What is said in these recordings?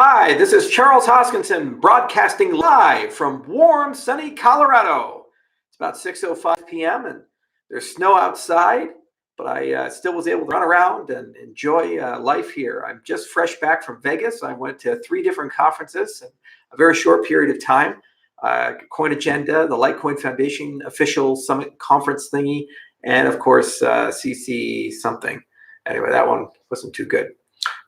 Hi, this is Charles Hoskinson broadcasting live from warm, sunny Colorado. It's about 6:05 p.m. and there's snow outside, but I still was able to run around and enjoy life here. I'm just fresh back from Vegas. I went to 3 different conferences in a very short period of time. Coin Agenda, the Litecoin Foundation official summit conference thingy, and of course CC something. Anyway, that one wasn't too good.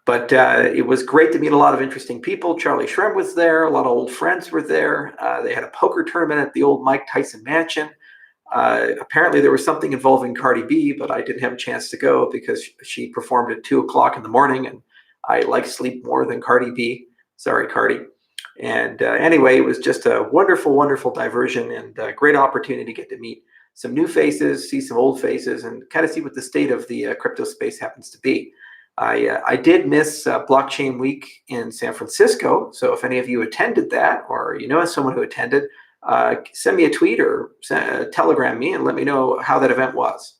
But it was great to meet a lot of interesting people. Charlie Shrem was there. A lot of old friends were there. They had a poker tournament at the old Mike Tyson mansion. Apparently there was something involving Cardi B, but I didn't have a chance to go because she performed at 2 o'clock in the morning, and I like sleep more than Cardi B. Sorry, Cardi. And anyway, it was just a wonderful, wonderful diversion and a great opportunity to get to meet some new faces, see some old faces, and kind of see what the state of the crypto space happens to be. I did miss Blockchain Week in San Francisco, so if any of you attended that or you know someone who attended, send me a tweet or telegram me and let me know how that event was.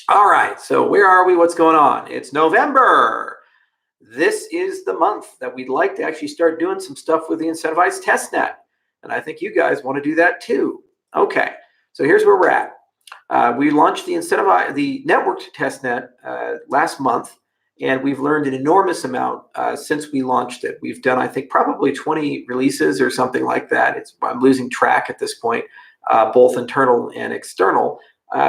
All right, so where are we? What's going on? It's November. This is the month that we'd like to actually start doing some stuff with the Incentivize testnet, and I think you guys want to do that too. Okay, so here's where we're at. We launched the networked testnet last month. And we've learned an enormous amount since we launched it. We've done, I think, probably 20 releases or something like that. I'm losing track at this point, both internal and external.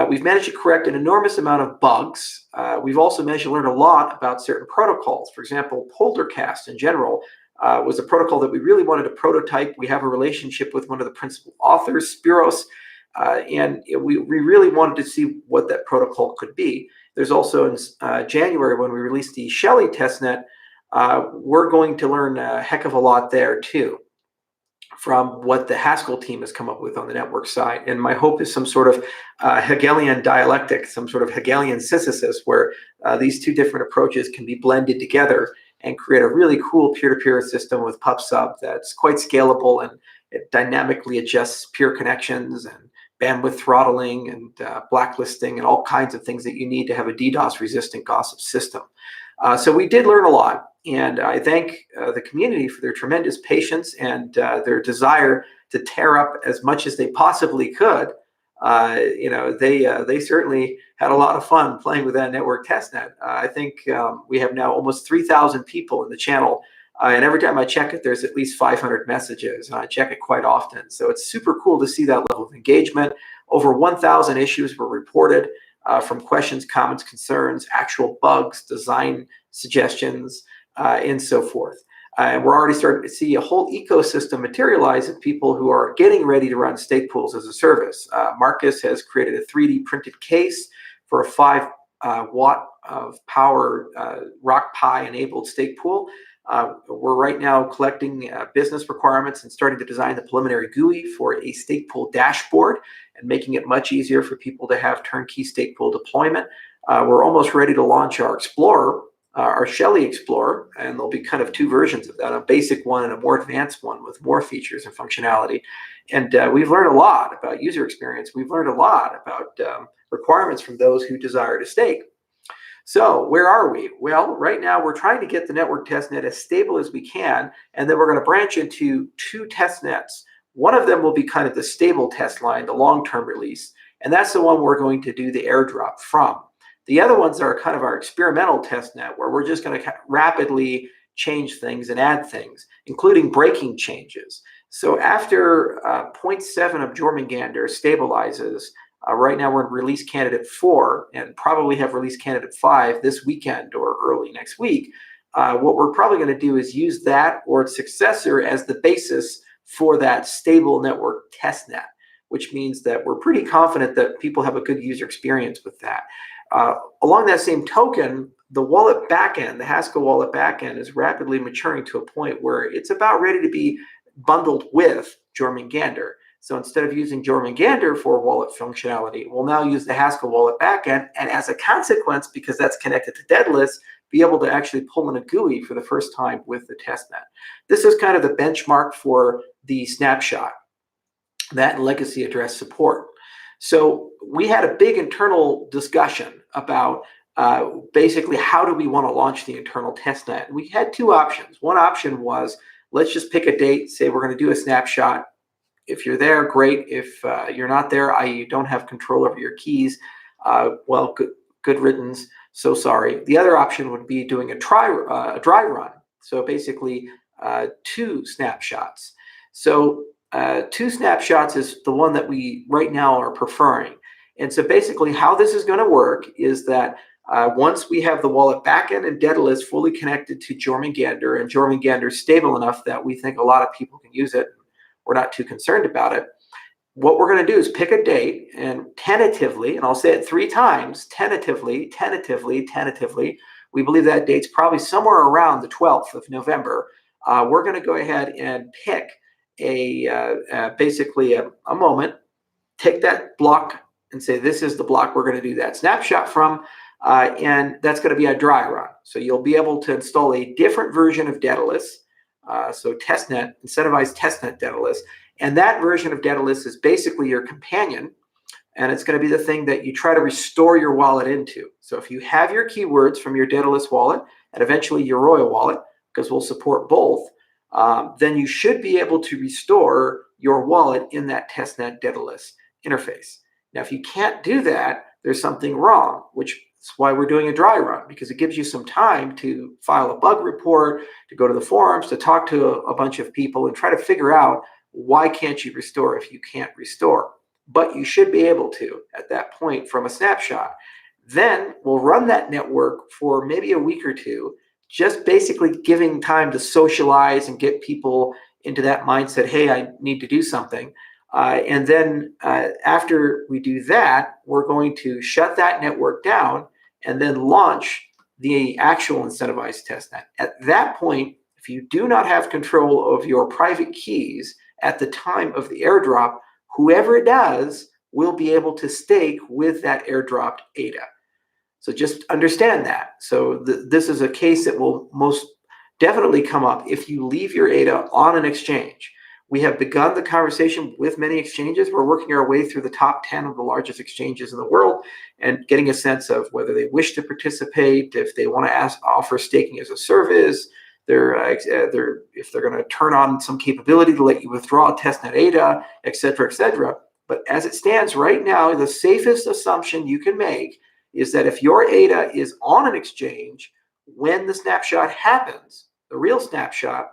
We've managed to correct an enormous amount of bugs. We've also managed to learn a lot about certain protocols. For example, Poldercast in general was a protocol that we really wanted to prototype. We have a relationship with one of the principal authors, Spiros, and we really wanted to see what that protocol could be. There's also in January when we released the Shelley testnet, we're going to learn a heck of a lot there too from what the Haskell team has come up with on the network side. And my hope is some sort of Hegelian dialectic, some sort of Hegelian synthesis where these two different approaches can be blended together and create a really cool peer-to-peer system with PubSub that's quite scalable, and it dynamically adjusts peer connections and bandwidth throttling and blacklisting and all kinds of things that you need to have a DDoS-resistant gossip system. So we did learn a lot, and I thank the community for their tremendous patience and their desire to tear up as much as they possibly could. They certainly had a lot of fun playing with that network testnet. I think we have now almost 3,000 people in the channel. And every time I check it, there's at least 500 messages, and I check it quite often. So it's super cool to see that level of engagement. Over 1,000 issues were reported from questions, comments, concerns, actual bugs, design suggestions, and so forth. And we're already starting to see a whole ecosystem materialize of people who are getting ready to run stake pools as a service. Marcus has created a 3D printed case for a 5 watt of power Rock Pi enabled stake pool. We're right now collecting business requirements and starting to design the preliminary GUI for a stake pool dashboard and making it much easier for people to have turnkey stake pool deployment. We're almost ready to launch our Explorer, our Shelley Explorer, and there'll be kind of 2 versions of that, a basic one and a more advanced one with more features and functionality. And we've learned a lot about user experience. We've learned a lot about requirements from those who desire to stake. So where are we? Well, right now we're trying to get the network testnet as stable as we can, and then we're going to branch into 2 testnets. One of them will be kind of the stable test line, the long-term release, and that's the one we're going to do the airdrop from. The other ones are kind of our experimental testnet, where we're just going to rapidly change things and add things, including breaking changes. So after 0.7 of Jormungandr stabilizes, right now we're in release candidate 4 and probably have release candidate 5 this weekend or early next week. What we're probably going to do is use that or its successor as the basis for that stable network testnet, which means that we're pretty confident that people have a good user experience with that. Along that same token, the wallet backend, the Haskell wallet backend, is rapidly maturing to a point where it's about ready to be bundled with Jormungandr. So instead of using Jormungandr for wallet functionality, we'll now use the Haskell wallet backend, and as a consequence, because that's connected to Deadlist, be able to actually pull in a GUI for the first time with the testnet. This is kind of the benchmark for the snapshot, that legacy address support. So we had a big internal discussion about basically, how do we want to launch the internal testnet? We had two options. One option was, let's just pick a date, say we're going to do a snapshot. If you're there, great. If you're not there, i.e. you don't have control over your keys, well, good riddance. So sorry. The other option would be doing a dry run. So basically, 2 snapshots. So 2 snapshots is the one that we right now are preferring. And so basically how this is going to work is that once we have the wallet backend and Daedalus fully connected to Jormungandr, and Jormungandr is stable enough that we think a lot of people can use it, we're not too concerned about it, what we're going to do is pick a date and tentatively, and I'll say it 3 times, tentatively, we believe that date's probably somewhere around the 12th of November. We're going to go ahead and pick basically a moment, take that block and say, this is the block we're going to do that snapshot from, and that's going to be a dry run. So you'll be able to install a different version of Daedalus, so testnet, Incentivize testnet Daedalus, and that version of Daedalus is basically your companion, and it's going to be the thing that you try to restore your wallet into. So if you have your keywords from your Daedalus wallet and eventually your Royal wallet, because we'll support both, then you should be able to restore your wallet in that testnet Daedalus interface. Now, if you can't do that, there's something wrong, which is why we're doing a dry run, because it gives you some time to file a bug report, to go to the forums, to talk to a bunch of people and try to figure out why can't you restore if you can't restore. But you should be able to at that point from a snapshot. Then we'll run that network for maybe a week or two, just basically giving time to socialize and get people into that mindset, hey, I need to do something. And then after we do that, we're going to shut that network down and then launch the actual Incentivize testnet. At that point, if you do not have control of your private keys at the time of the airdrop, whoever does will be able to stake with that airdropped ADA. So just understand that. So this is a case that will most definitely come up if you leave your ADA on an exchange. We have begun the conversation with many exchanges. We're working our way through the top 10 of the largest exchanges in the world and getting a sense of whether they wish to participate, if they want to offer staking as a service, if they're going to turn on some capability to let you withdraw testnet ADA, et cetera, et cetera. But as it stands right now, the safest assumption you can make is that if your ADA is on an exchange, when the snapshot happens, the real snapshot,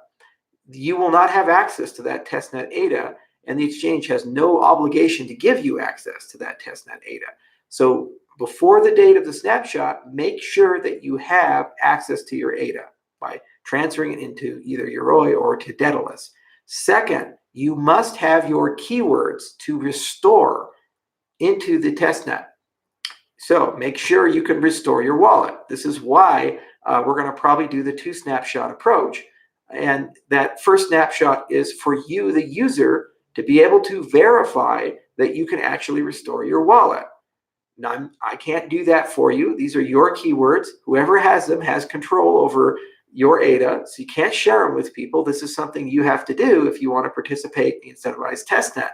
you will not have access to that testnet ADA, and the exchange has no obligation to give you access to that testnet ADA. So before the date of the snapshot, make sure that you have access to your ADA by transferring it into either Yoroi or to Daedalus. Second, you must have your keywords to restore into the testnet. So make sure you can restore your wallet. This is why we're going to probably do the 2 snapshot approach. And that first snapshot is for you, the user, to be able to verify that you can actually restore your wallet. Now, I can't do that for you. These are your keywords. Whoever has them has control over your ADA, so you can't share them with people. This is something you have to do if you want to participate in the Incentivize testnet.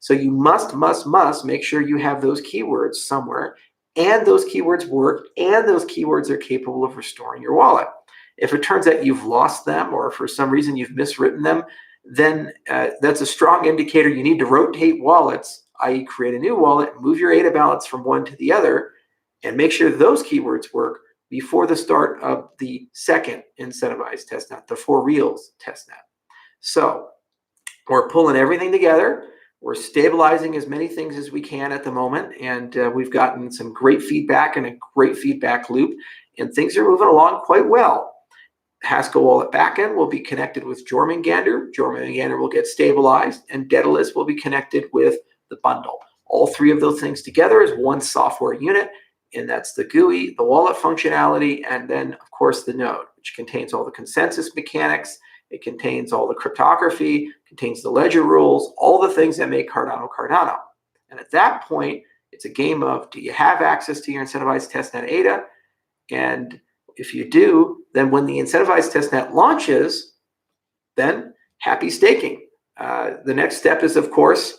So you must make sure you have those keywords somewhere, and those keywords work, and those keywords are capable of restoring your wallet. If it turns out you've lost them or for some reason you've miswritten them, then that's a strong indicator you need to rotate wallets, i.e. create a new wallet, move your ADA balance from one to the other, and make sure those keywords work before the start of the second Incentivize testnet, the For Reals testnet. So we're pulling everything together. We're stabilizing as many things as we can at the moment, and we've gotten some great feedback and a great feedback loop, and things are moving along quite well. Haskell wallet backend will be connected with Jormungandr. Jormungandr will get stabilized, and Daedalus will be connected with the bundle. All 3 of those things together is one software unit, and that's the GUI, the wallet functionality, and then, of course, the node, which contains all the consensus mechanics. It contains all the cryptography, contains the ledger rules, all the things that make Cardano Cardano. And at that point, it's a game of, do you have access to your Incentivized testnet ADA? And if you do, then when the Incentivized testnet launches, then happy staking. The next step is, of course,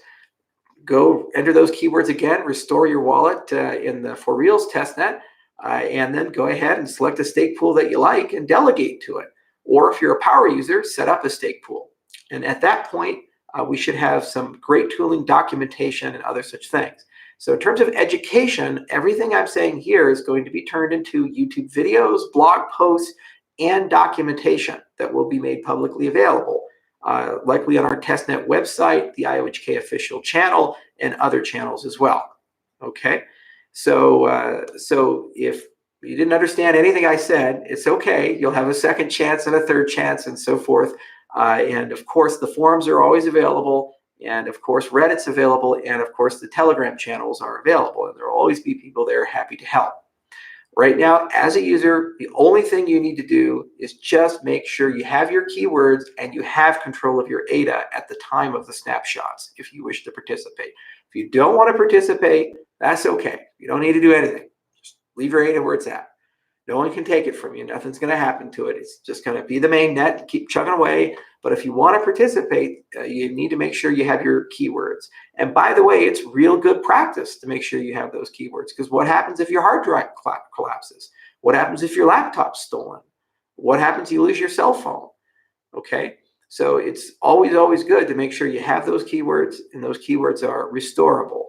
go enter those keywords again, restore your wallet in the For Reals testnet, and then go ahead and select a stake pool that you like and delegate to it. Or if you're a power user, set up a stake pool. And at that point, we should have some great tooling, documentation, and other such things. So in terms of education, everything I'm saying here is going to be turned into YouTube videos, blog posts, and documentation that will be made publicly available, likely on our testnet website, the IOHK official channel, and other channels as well. Okay, so if you didn't understand anything I said, it's okay. You'll have a second chance and a third chance and so forth. And of course, the forums are always available. And of course, Reddit's available. And of course, the Telegram channels are available. And there will always be people there happy to help. Right now, as a user, the only thing you need to do is just make sure you have your keywords and you have control of your ADA at the time of the snapshots if you wish to participate. If you don't want to participate, that's okay. You don't need to do anything. Just leave your ADA where it's at. No one can take it from you. Nothing's going to happen to it. It's just going to be the main net, keep chugging away. But if you want to participate, you need to make sure you have your keywords. And by the way, it's real good practice to make sure you have those keywords, because what happens if your hard drive collapses? What happens if your laptop's stolen? What happens if you lose your cell phone? Okay, so it's always good to make sure you have those keywords, and those keywords are restorable.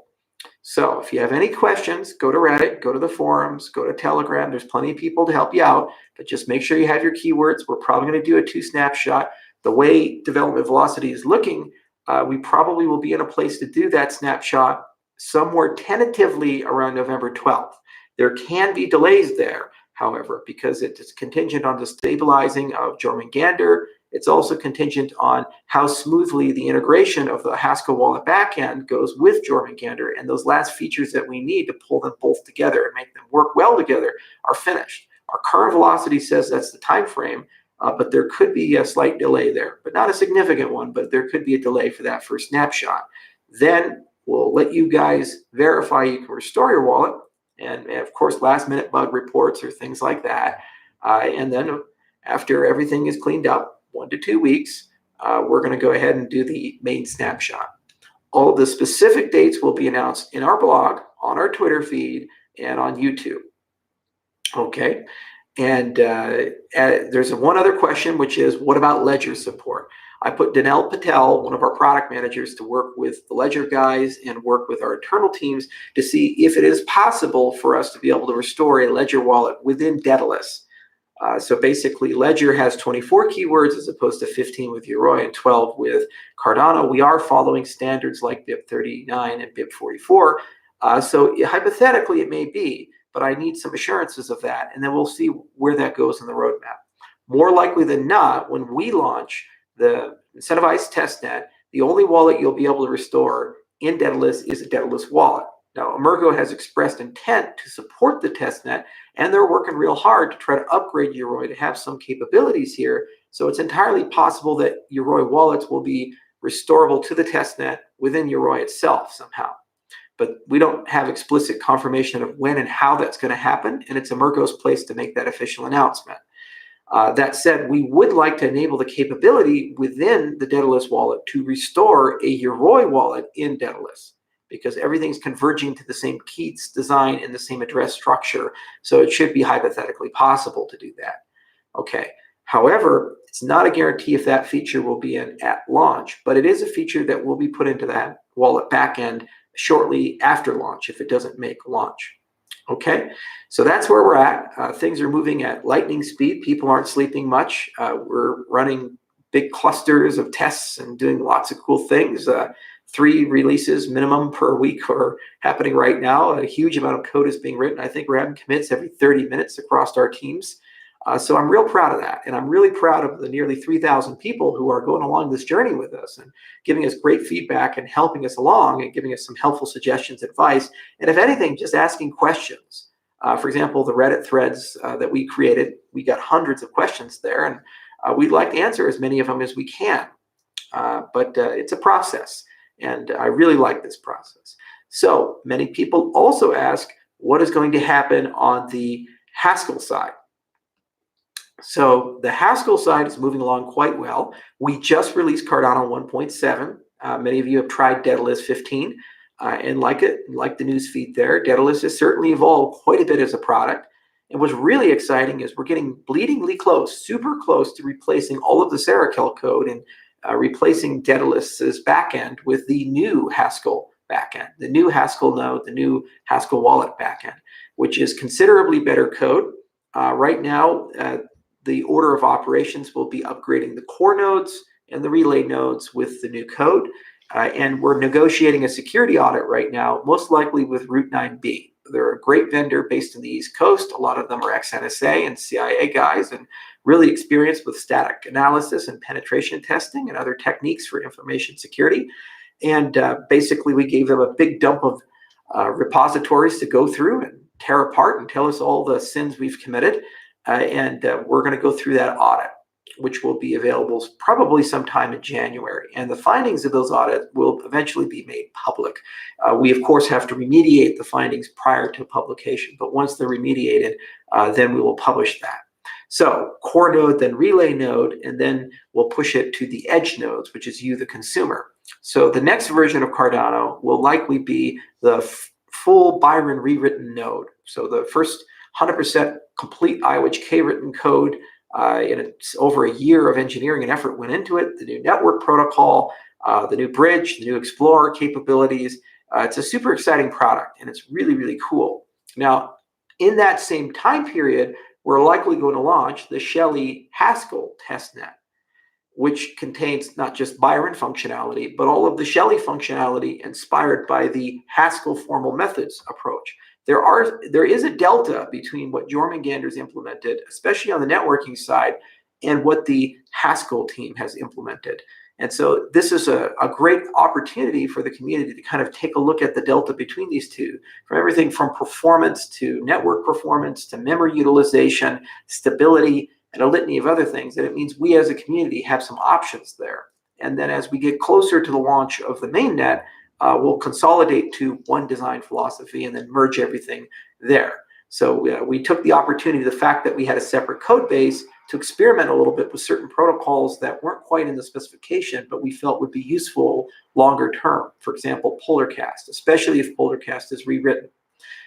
So if you have any questions, go to Reddit, go to the forums, go to Telegram. There's plenty of people to help you out, but just make sure you have your keywords. We're probably going to do a 2 snapshot. The way development velocity is looking, we probably will be in a place to do that snapshot somewhere tentatively around November 12th. There can be delays there, however, because it's contingent on the stabilizing of Jormungandr. It's also contingent on how smoothly the integration of the Haskell wallet backend goes with Jormungandr, and those last features that we need to pull them both together and make them work well together are finished. Our current velocity says that's the time frame, but there could be a slight delay there, but not a significant one, but there could be a delay for that first snapshot. Then we'll let you guys verify you can restore your wallet, and of course, last minute bug reports or things like that. And then after everything is cleaned up, 1 to 2 weeks, we're going to go ahead and do the main snapshot. All of the specific dates will be announced in our blog, on our Twitter feed, and on YouTube. Okay, and there's one other question, which is, what about Ledger support? I put Danelle Patel, one of our product managers, to work with the Ledger guys and work with our internal teams to see if it is possible for us to be able to restore a Ledger wallet within Daedalus. So basically, Ledger has 24 keywords as opposed to 15 with Yoroi and 12 with Cardano. We are following standards like BIP39 and BIP44. So hypothetically, it may be, but I need some assurances of that, and then we'll see where that goes in the roadmap. More likely than not, when we launch the Incentivize testnet, the only wallet you'll be able to restore in Daedalus is a Daedalus wallet. Now, Emergo has expressed intent to support the testnet, and they're working real hard to try to upgrade Yoroi to have some capabilities here. So it's entirely possible that Yoroi wallets will be restorable to the testnet within Yoroi itself somehow. But we don't have explicit confirmation of when and how that's going to happen, and it's Emergo's place to make that official announcement. That said, we would like to enable the capability within the Daedalus wallet to restore a Yoroi wallet in Daedalus, because everything's converging to the same Keats design and the same address structure. So it should be hypothetically possible to do that. Okay. However, it's not a guarantee if that feature will be in at launch, but it is a feature that will be put into that wallet backend shortly after launch if it doesn't make launch. Okay, so that's where we're at. Things are moving at lightning speed. People aren't sleeping much. We're running big clusters of tests and doing lots of cool things. 3 releases minimum per week are happening right now. A huge amount of code is being written. I think we're having commits every 30 minutes across our teams. So I'm real proud of that. And I'm really proud of the nearly 3,000 people who are going along this journey with us and giving us great feedback and helping us along and giving us some helpful suggestions, advice, and if anything, just asking questions. For example, the Reddit threads that we created, we got hundreds of questions there, and we'd like to answer as many of them as we can. But it's a process, and I really like this process. So many people also ask, what is going to happen on the Haskell side? So the Haskell side is moving along quite well. We just released Cardano 1.7. Many of you have tried Daedalus 15 and like it, like the news feed there. Daedalus has certainly evolved quite a bit as a product. And what's really exciting is we're getting bleedingly close, super close to replacing all of the Sarakel code and replacing Daedalus's backend with the new Haskell backend, the new Haskell node, the new Haskell wallet backend, which is considerably better code. Right now, the order of operations will be upgrading the core nodes and the relay nodes with the new code. And we're negotiating a security audit right now, most likely with Route 9B. They're a great vendor based in the East Coast. A lot of them are ex-NSA and CIA guys and really experienced with static analysis and penetration testing and other techniques for information security. And basically, we gave them a big dump of repositories to go through and tear apart and tell us all the sins we've committed. And we're going to go through that audit, which will be available probably sometime in January. And the findings of those audits will eventually be made public. We, of course, have to remediate the findings prior to publication. But once they're remediated, then we will publish that. So core node, then relay node, and then we'll push it to the edge nodes, which is you, the consumer. So the next version of Cardano will likely be the full Byron rewritten node. So the first 100% complete IOHK written code, and it's over a year of engineering and effort went into it. The new network protocol, the new bridge, the new Explorer capabilities. It's a super exciting product, and it's really, really cool. Now, in that same time period, we're likely going to launch the Shelley Haskell testnet, which contains not just Byron functionality, but all of the Shelley functionality inspired by the Haskell formal methods approach. There is a delta between what Jormungandr's implemented, especially on the networking side, and what the Haskell team has implemented. And so this is a great opportunity for the community to kind of take a look at the delta between these two, from everything from performance to network performance to memory utilization, stability, and a litany of other things. And it means we as a community have some options there. And then as we get closer to the launch of the mainnet, we'll consolidate to one design philosophy and then merge everything there. So we took the opportunity, the fact that we had a separate code base, to experiment a little bit with certain protocols that weren't quite in the specification, but we felt would be useful longer term. For example, Polarcast, especially if Polarcast is rewritten.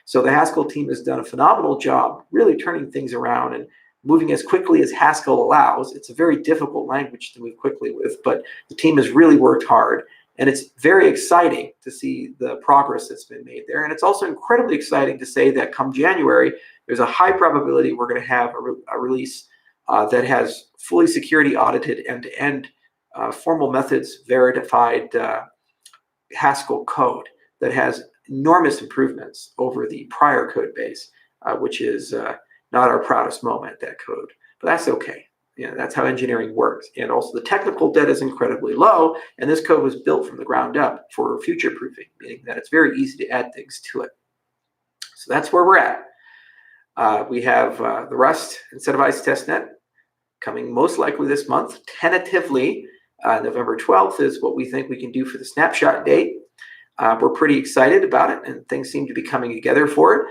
So the Haskell team has done a phenomenal job really turning things around and moving as quickly as Haskell allows. It's a very difficult language to move quickly with, but the team has really worked hard. And it's very exciting to see the progress that's been made there. And it's also incredibly exciting to say that come January, there's a high probability we're going to have a release that has fully security audited end-to-end formal methods verified Haskell code that has enormous improvements over the prior code base, which is not our proudest moment, that code. But that's okay. Yeah, that's how engineering works. And also the technical debt is incredibly low, and this code was built from the ground up for future proofing, meaning that it's very easy to add things to it. So that's where we're at. We have the Rust Incentivize testnet coming most likely this month. Tentatively, November 12th is what we think we can do for the snapshot date. We're pretty excited about it, and things seem to be coming together for it.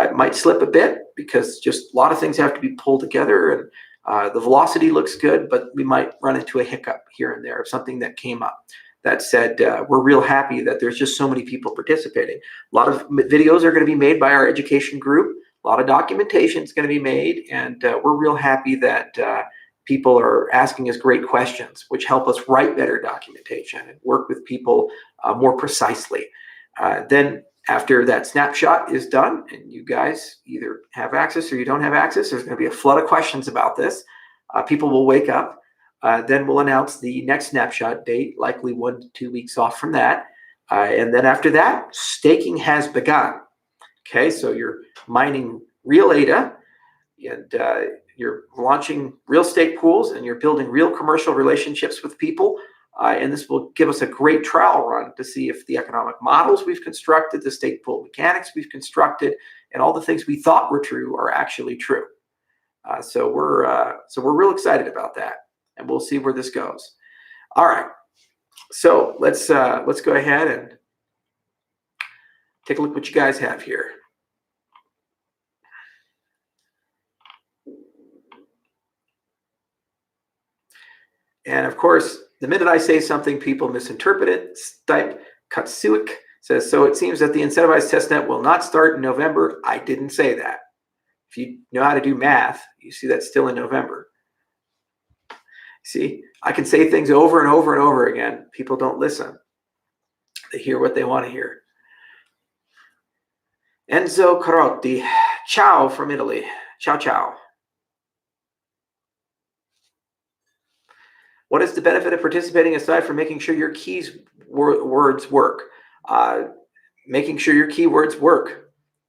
It might slip a bit because just a lot of things have to be pulled together, and the velocity looks good, but we might run into a hiccup here and there of something that came up. That said, we're real happy that there's just so many people participating. A lot of videos are going to be made by our education group. A lot of documentation is going to be made, and we're real happy that people are asking us great questions, which help us write better documentation and work with people more precisely. Then after that snapshot is done and you guys either have access or you don't have access, there's going to be a flood of questions about this. People will wake up. Then we'll announce the next snapshot date, likely 1 to 2 weeks off from that. And then after that, staking has begun. Okay, so you're mining real ADA, and you're launching real stake pools, and you're building real commercial relationships with people. And this will give us a great trial run to see if the economic models we've constructed, the stake pool mechanics we've constructed, and all the things we thought were true are actually true. So we're real excited about that, and we'll see where this goes. All right, so let's go ahead and take a look what you guys have here. And of course, the minute I say something, people misinterpret it. Stipe Katsuik says, so it seems that the incentivized testnet will not start in November. I didn't say that. If you know how to do math, you see that's still in November. See, I can say things over and over and over again. People don't listen. They hear what they want to hear. Enzo Carotti, ciao from Italy. Ciao, ciao. What is the benefit of participating aside from making sure your words work? Making sure your keywords work.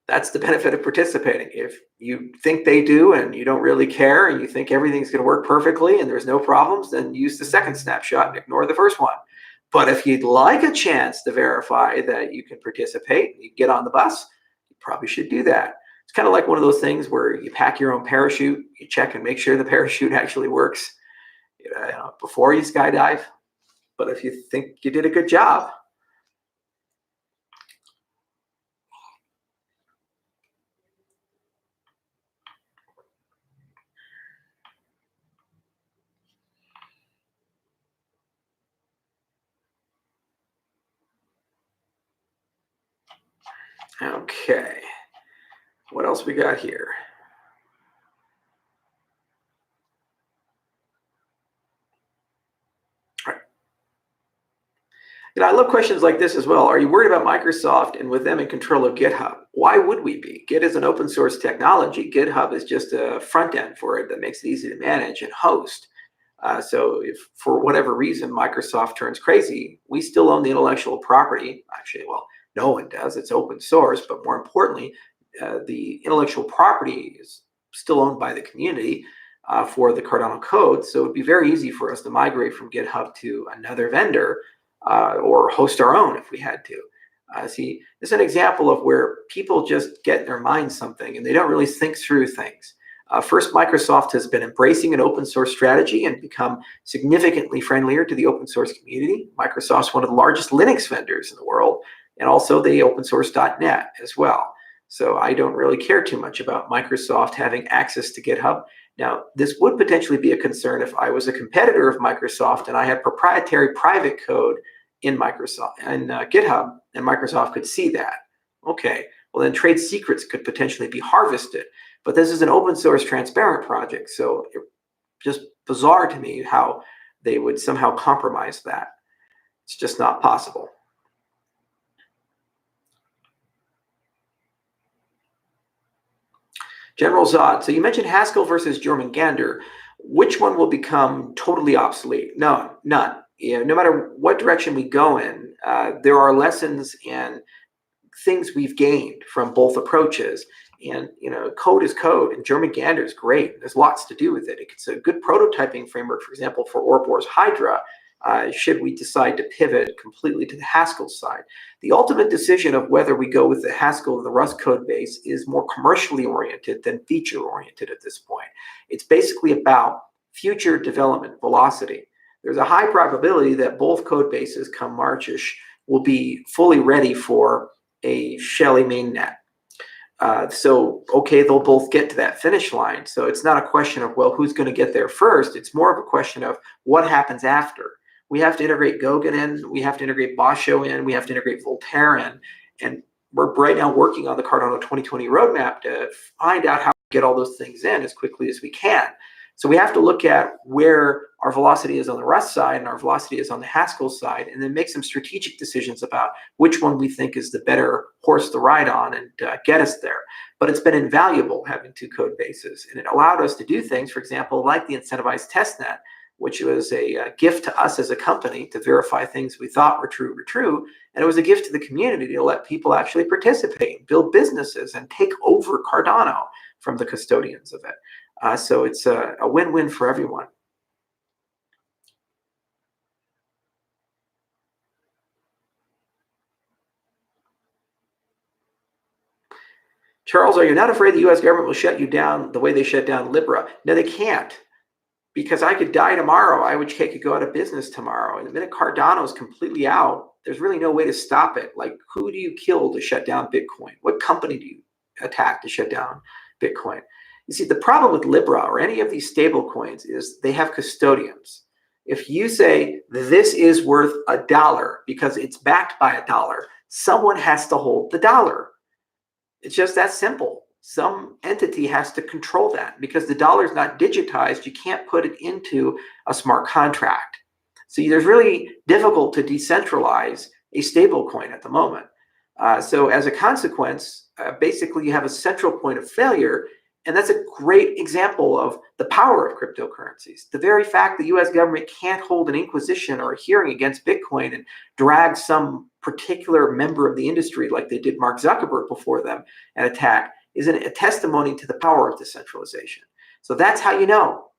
That's the benefit of participating. If you think they do and you don't really care and you think everything's going to work perfectly and there's no problems, then use the second snapshot and ignore the first one. But if you'd like a chance to verify that you can participate, you get on the bus, you probably should do that. It's kind of like one of those things where you pack your own parachute, you check and make sure the parachute actually works before you skydive. But if you think you did a good job, okay. What else we got here? I love questions like this as well. Are you worried about Microsoft and with them in control of GitHub? Why would we be? Git is an open source technology. GitHub is just a front end for it that makes it easy to manage and host. So if for whatever reason Microsoft turns crazy, we still own the intellectual property. Actually, well, no one does. It's open source. But more importantly, the intellectual property is still owned by the community for the Cardano code. So it'd be very easy for us to migrate from GitHub to another vendor or host our own if we had to. See, this is an example of where people just get in their minds something and they don't really think through things. First, Microsoft has been embracing an open source strategy and become significantly friendlier to the open source community. Microsoft's one of the largest Linux vendors in the world, and also they open source .NET as well. So I don't really care too much about Microsoft having access to GitHub. Now, this would potentially be a concern if I was a competitor of Microsoft and I had proprietary private code in Microsoft and GitHub, and Microsoft could see that. Okay, well then trade secrets could potentially be harvested. But this is an open source transparent project, so it's just bizarre to me how they would somehow compromise that. It's just not possible. General Zod, so you mentioned Haskell versus Jormungandr. Which one will become totally obsolete? No, none. No matter what direction we go in, there are lessons and things we've gained from both approaches. And code is code, and Jormungandr is great. There's lots to do with it. It's a good prototyping framework, for example, for Orbor's Hydra, should we decide to pivot completely to the Haskell side. The ultimate decision of whether we go with the Haskell or the Rust code base is more commercially oriented than feature oriented at this point. It's basically about future development velocity. There's a high probability that both code bases come Marchish will be fully ready for a Shelley mainnet. Okay, they'll both get to that finish line. So it's not a question of, well, who's going to get there first? It's more of a question of what happens after. We have to integrate Goguen in, we have to integrate Basho in, we have to integrate Voltaire in, and we're right now working on the Cardano 2020 roadmap to find out how to get all those things in as quickly as we can. So we have to look at where our velocity is on the Rust side and our velocity is on the Haskell side, and then make some strategic decisions about which one we think is the better horse to ride on and get us there. But it's been invaluable having two code bases, and it allowed us to do things, for example, like the Incentivize testnet, which was a gift to us as a company to verify things we thought were true, and it was a gift to the community to let people actually participate, build businesses, and take over Cardano from the custodians of it. So it's a win-win for everyone. Charles, are you not afraid the U.S. government will shut you down the way they shut down Libra? No, they can't, because I could die tomorrow. IOHK could go out of business tomorrow. And the minute Cardano is completely out, there's really no way to stop it. Like, who do you kill to shut down Bitcoin? What company do you attack to shut down Bitcoin? You see, the problem with Libra or any of these stable coins is they have custodians. If you say this is worth $1 because it's backed by $1, someone has to hold the dollar. It's just that simple. some entity has to control that. Because the dollar is not digitized, you can't put it into a smart contract. So there's really difficult to decentralize a stable coin at the moment. So as a consequence, basically you have a central point of failure, and that's a great example of the power of cryptocurrencies. The very fact the US government can't hold an inquisition or a hearing against Bitcoin and drag some particular member of the industry like they did Mark Zuckerberg before them and attack is a testimony to the power of decentralization. So that's how you know.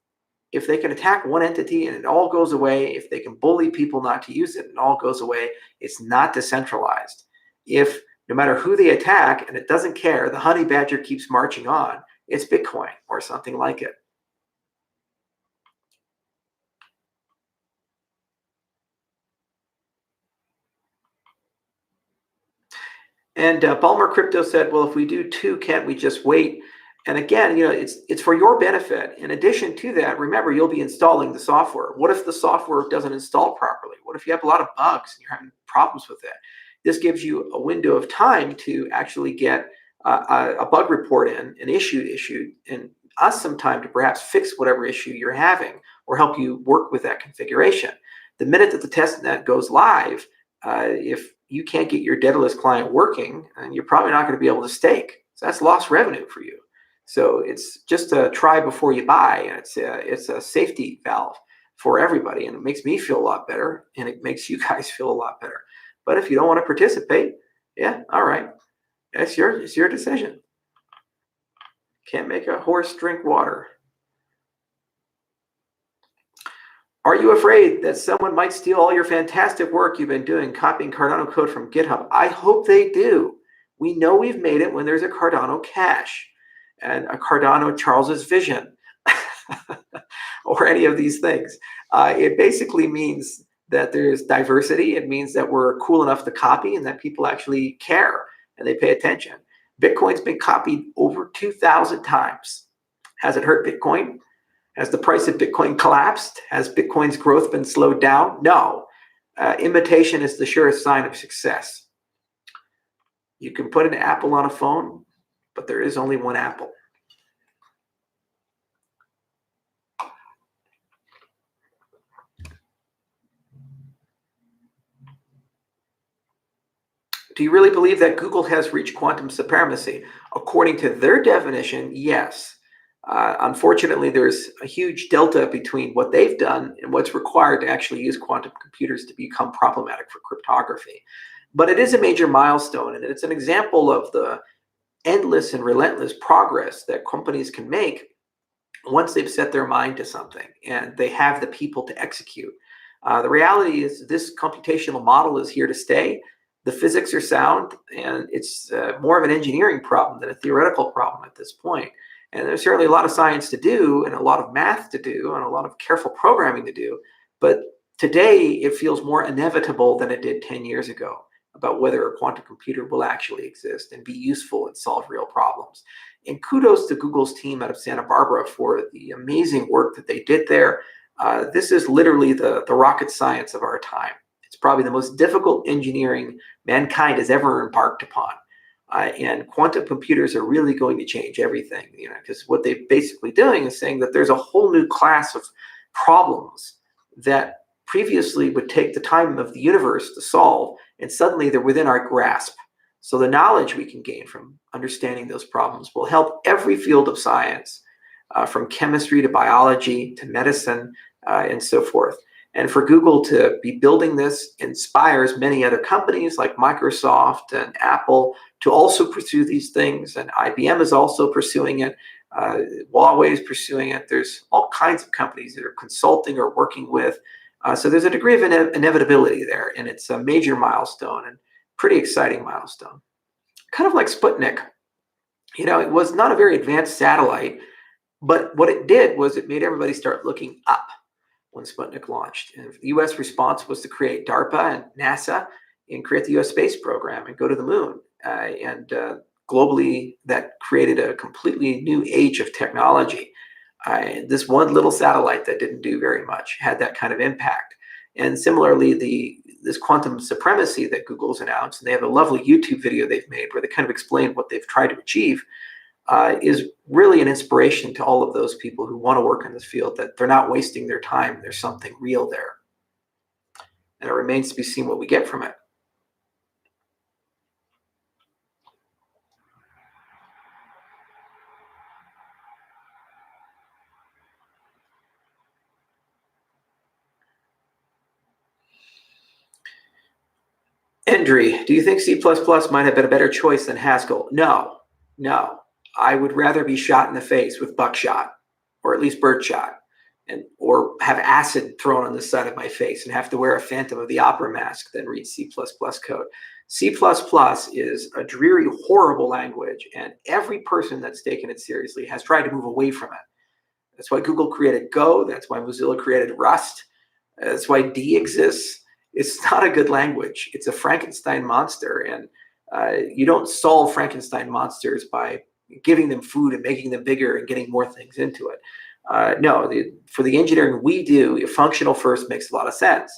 If they can attack one entity and it all goes away, if they can bully people not to use it and it all goes away, it's not decentralized. If no matter who they attack and it doesn't care, the honey badger keeps marching on, it's Bitcoin or something like it. And Balmer Crypto said, well, if we do two, can't we just wait? And again, it's for your benefit. In addition to that, remember, you'll be installing the software. What if the software doesn't install properly? What if you have a lot of bugs and you're having problems with it? This gives you a window of time to actually get a bug report in, an issued, and us some time to perhaps fix whatever issue you're having or help you work with that configuration. The minute that the testnet goes live, if you can't get your Daedalus client working, and you're probably not going to be able to stake. So that's lost revenue for you. So it's just a try before you buy, and it's a safety valve for everybody, and it makes me feel a lot better, and it makes you guys feel a lot better. But if you don't want to participate, yeah, all right, it's your decision. Can't make a horse drink water. Are you afraid that someone might steal all your fantastic work you've been doing copying Cardano code from GitHub? I hope they do. We know we've made it when there's a Cardano cache and a Cardano Charles's vision or any of these things. It basically means that there's diversity. It means that we're cool enough to copy and that people actually care and they pay attention. Bitcoin's been copied over 2,000 times. Has it hurt Bitcoin? Has the price of Bitcoin collapsed? Has Bitcoin's growth been slowed down? No. Imitation is the surest sign of success. You can put an apple on a phone, but there is only one apple. Do you really believe that Google has reached quantum supremacy? According to their definition, yes. Unfortunately, there's a huge delta between what they've done and what's required to actually use quantum computers to become problematic for cryptography. But it is a major milestone, and it's an example of the endless and relentless progress that companies can make once they've set their mind to something and they have the people to execute. The reality is this computational model is here to stay. The physics are sound, and it's more of an engineering problem than a theoretical problem at this point. And there's certainly a lot of science to do and a lot of math to do and a lot of careful programming to do. But today, it feels more inevitable than it did 10 years ago about whether a quantum computer will actually exist and be useful and solve real problems. And kudos to Google's team out of Santa Barbara for the amazing work that they did there. This is literally the rocket science of our time. It's probably the most difficult engineering mankind has ever embarked upon. And quantum computers are really going to change everything, because what they're basically doing is saying that there's a whole new class of problems that previously would take the time of the universe to solve, and suddenly they're within our grasp. So the knowledge we can gain from understanding those problems will help every field of science, from chemistry to biology to medicine and so forth. And for Google to be building this inspires many other companies like Microsoft and Apple to also pursue these things. And IBM is also pursuing it. Huawei is pursuing it. There's all kinds of companies that are consulting or working with. So there's a degree of inevitability there. And it's a major milestone and pretty exciting milestone. Kind of like Sputnik. It was not a very advanced satellite, but what it did was it made everybody start looking up when Sputnik launched. And the US response was to create DARPA and NASA and create the US space program and go to the moon. Globally, that created a completely new age of technology. This one little satellite that didn't do very much had that kind of impact. And similarly, this quantum supremacy that Google's announced, and they have a lovely YouTube video they've made where they kind of explain what they've tried to achieve. is really an inspiration to all of those people who want to work in this field, that they're not wasting their time. There's something real there. And it remains to be seen what we get from it. Endry, do you think C++ might have been a better choice than Haskell? No. I would rather be shot in the face with buckshot, or at least birdshot, or have acid thrown on the side of my face and have to wear a Phantom of the Opera mask than read C++ code. C++ is a dreary, horrible language, and every person that's taken it seriously has tried to move away from it. That's why Google created Go. That's why Mozilla created Rust. That's why D exists. It's not a good language. It's a Frankenstein monster, and you don't solve Frankenstein monsters by giving them food and making them bigger and getting more things into it. No, for the engineering we do, functional first makes a lot of sense.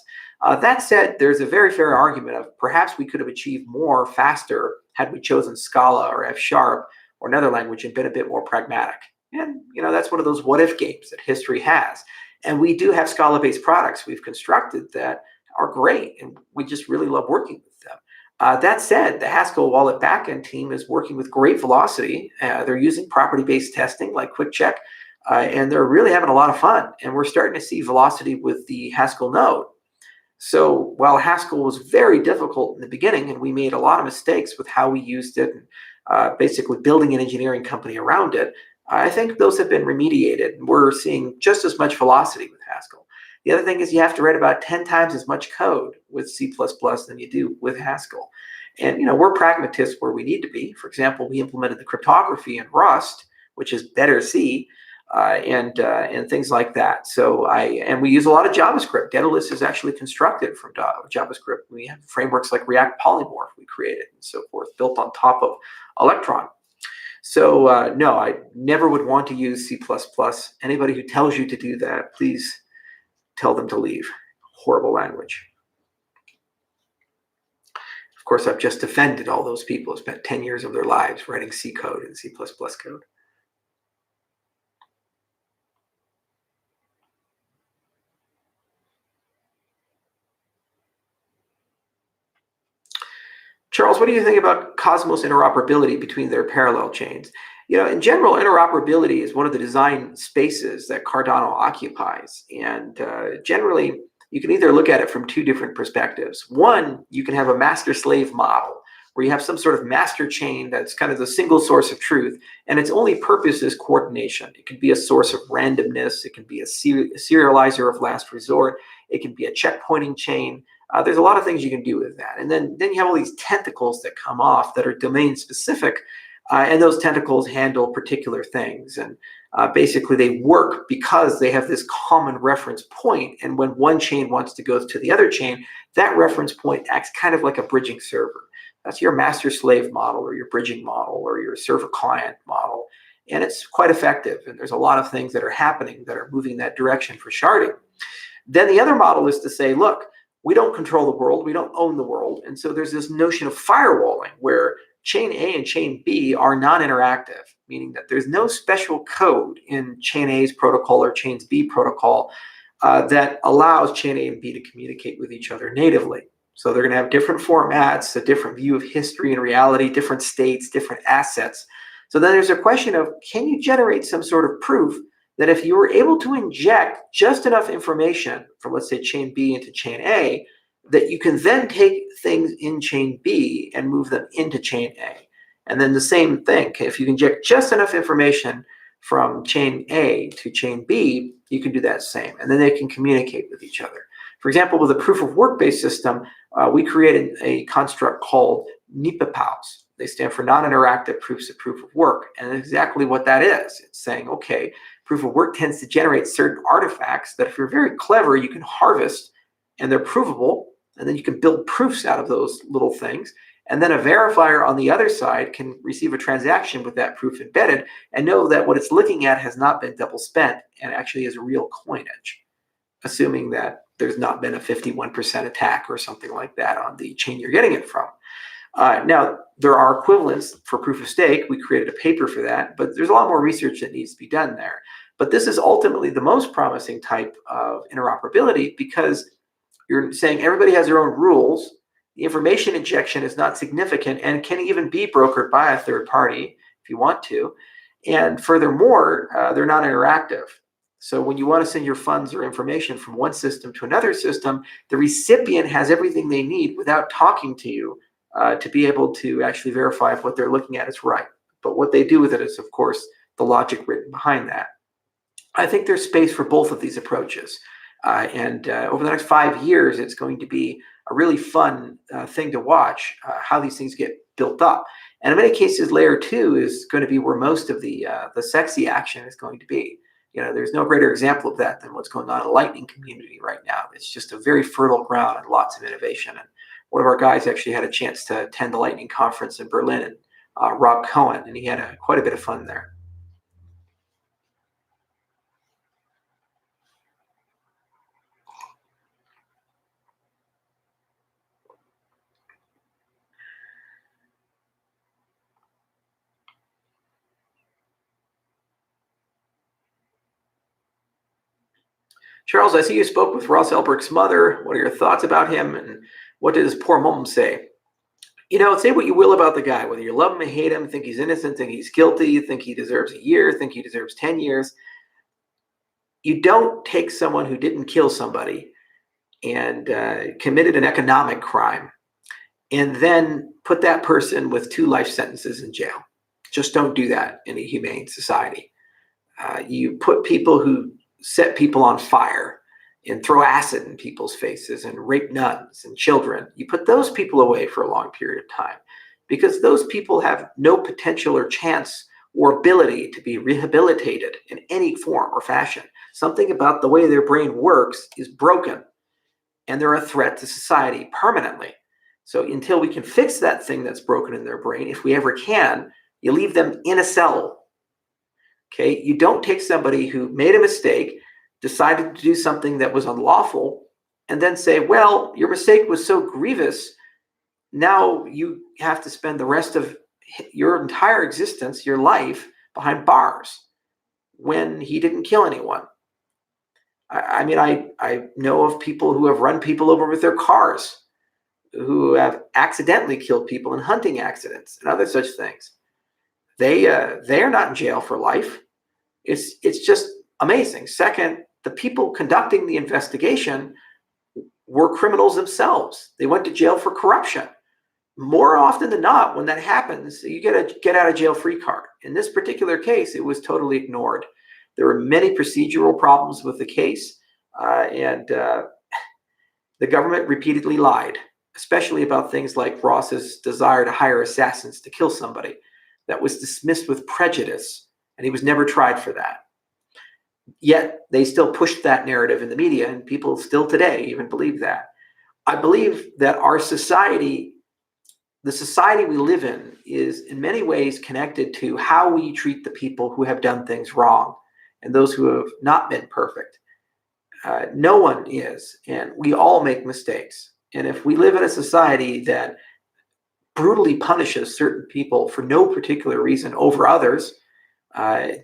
That said, there's a very fair argument of perhaps we could have achieved more faster had we chosen Scala or F# or another language and been a bit more pragmatic. And that's one of those what-if games that history has. And we do have Scala-based products we've constructed that are great, and we just really love working with them. That said, the Haskell Wallet backend team is working with great velocity. They're using property-based testing like QuickCheck, and they're really having a lot of fun. And we're starting to see velocity with the Haskell node. So while Haskell was very difficult in the beginning, and we made a lot of mistakes with how we used it, and basically building an engineering company around it, I think those have been remediated. We're seeing just as much velocity with Haskell. The other thing is you have to write about 10 times as much code with C++ than you do with Haskell. And we're pragmatists where we need to be. For example, we implemented the cryptography in Rust, which is better C, and things like that. So we use a lot of JavaScript. Daedalus is actually constructed from JavaScript. We have frameworks like React Polymorph we created and so forth, built on top of Electron. So no, I never would want to use C++. Anybody who tells you to do that, please tell them to leave. Horrible language. Of course, I've just offended all those people who spent 10 years of their lives writing C code and C++ code. Charles, what do you think about Cosmos interoperability between their parallel chains? In general, interoperability is one of the design spaces that Cardano occupies. And generally, you can either look at it from two different perspectives. One, you can have a master-slave model, where you have some sort of master chain that's kind of the single source of truth, and its only purpose is coordination. It can be a source of randomness. It can be a serializer of last resort. It can be a checkpointing chain. There's a lot of things you can do with that. And then you have all these tentacles that come off that are domain-specific, and those tentacles handle particular things. And basically, they work because they have this common reference point. And when one chain wants to go to the other chain, that reference point acts kind of like a bridging server. That's your master-slave model, or your bridging model, or your server-client model. And it's quite effective. And there's a lot of things that are happening that are moving that direction for sharding. Then the other model is to say, look, we don't control the world. We don't own the world. And so there's this notion of firewalling where chain A and chain B are non-interactive, meaning that there's no special code in chain A's protocol or chain B protocol that allows chain A and B to communicate with each other natively. So they're going to have different formats, a different view of history and reality, different states, different assets. So then there's a question of, can you generate some sort of proof that if you were able to inject just enough information from, let's say, chain B into chain A, that you can then take things in chain B and move them into chain A. And then the same thing, if you can inject just enough information from chain A to chain B, you can do that same. And then they can communicate with each other. For example, with a proof of work-based system, we created a construct called NIPAPOWs. They stand for non-interactive proofs of proof of work. And exactly what that is. It's saying, okay, proof of work tends to generate certain artifacts that if you're very clever, you can harvest, and they're provable, and then you can build proofs out of those little things. And then a verifier on the other side can receive a transaction with that proof embedded and know that what it's looking at has not been double spent and actually is real coinage, assuming that there's not been a 51% attack or something like that on the chain you're getting it from. Now, there are equivalents for proof of stake. We created a paper for that, but there's a lot more research that needs to be done there. But this is ultimately the most promising type of interoperability because you're saying everybody has their own rules. The information injection is not significant and can even be brokered by a third party if you want to. And furthermore, they're not interactive. So when you want to send your funds or information from one system to another system, the recipient has everything they need without talking to you to be able to actually verify if what they're looking at is right. But what they do with it is, of course, the logic written behind that. I think there's space for both of these approaches. And over the next 5 years, it's going to be a really fun thing to watch how these things get built up. And in many cases, layer 2 is going to be where most of the sexy action is going to be. There's no greater example of that than what's going on in the Lightning community right now. It's just a very fertile ground and lots of innovation. And one of our guys actually had a chance to attend the Lightning conference in Berlin, and Rob Cohen, and he had quite a bit of fun there. Charles, I see you spoke with Ross Ulbricht's mother. What are your thoughts about him, and what did his poor mom say? Say what you will about the guy, whether you love him or hate him, think he's innocent, think he's guilty, think he deserves a year, think he deserves 10 years. You don't take someone who didn't kill somebody and committed an economic crime and then put that person with 2 life sentences in jail. Just don't do that in a humane society. You put people who set people on fire and throw acid in people's faces and rape nuns and children, you put those people away for a long period of time because those people have no potential or chance or ability to be rehabilitated in any form or fashion. Something about the way their brain works is broken, and they're a threat to society permanently. So until we can fix that thing that's broken in their brain, if we ever can, you leave them in a cell. Okay, you don't take somebody who made a mistake, decided to do something that was unlawful, and then say, well, your mistake was so grievous, now you have to spend the rest of your entire existence, your life, behind bars when he didn't kill anyone. I know of people who have run people over with their cars, who have accidentally killed people in hunting accidents and other such things. They are not in jail for life. It's just amazing. Second, the people conducting the investigation were criminals themselves. They went to jail for corruption. More often than not, when that happens, you get a get out of jail free card. In this particular case, it was totally ignored. There were many procedural problems with the case, and the government repeatedly lied, especially about things like Ross's desire to hire assassins to kill somebody. That was dismissed with prejudice, and he was never tried for that. Yet they still pushed that narrative in the media, and people still today even believe that. I believe that our society, the society we live in, is in many ways connected to how we treat the people who have done things wrong and those who have not been perfect. No one is, and we all make mistakes. And if we live in a society that brutally punishes certain people for no particular reason over others,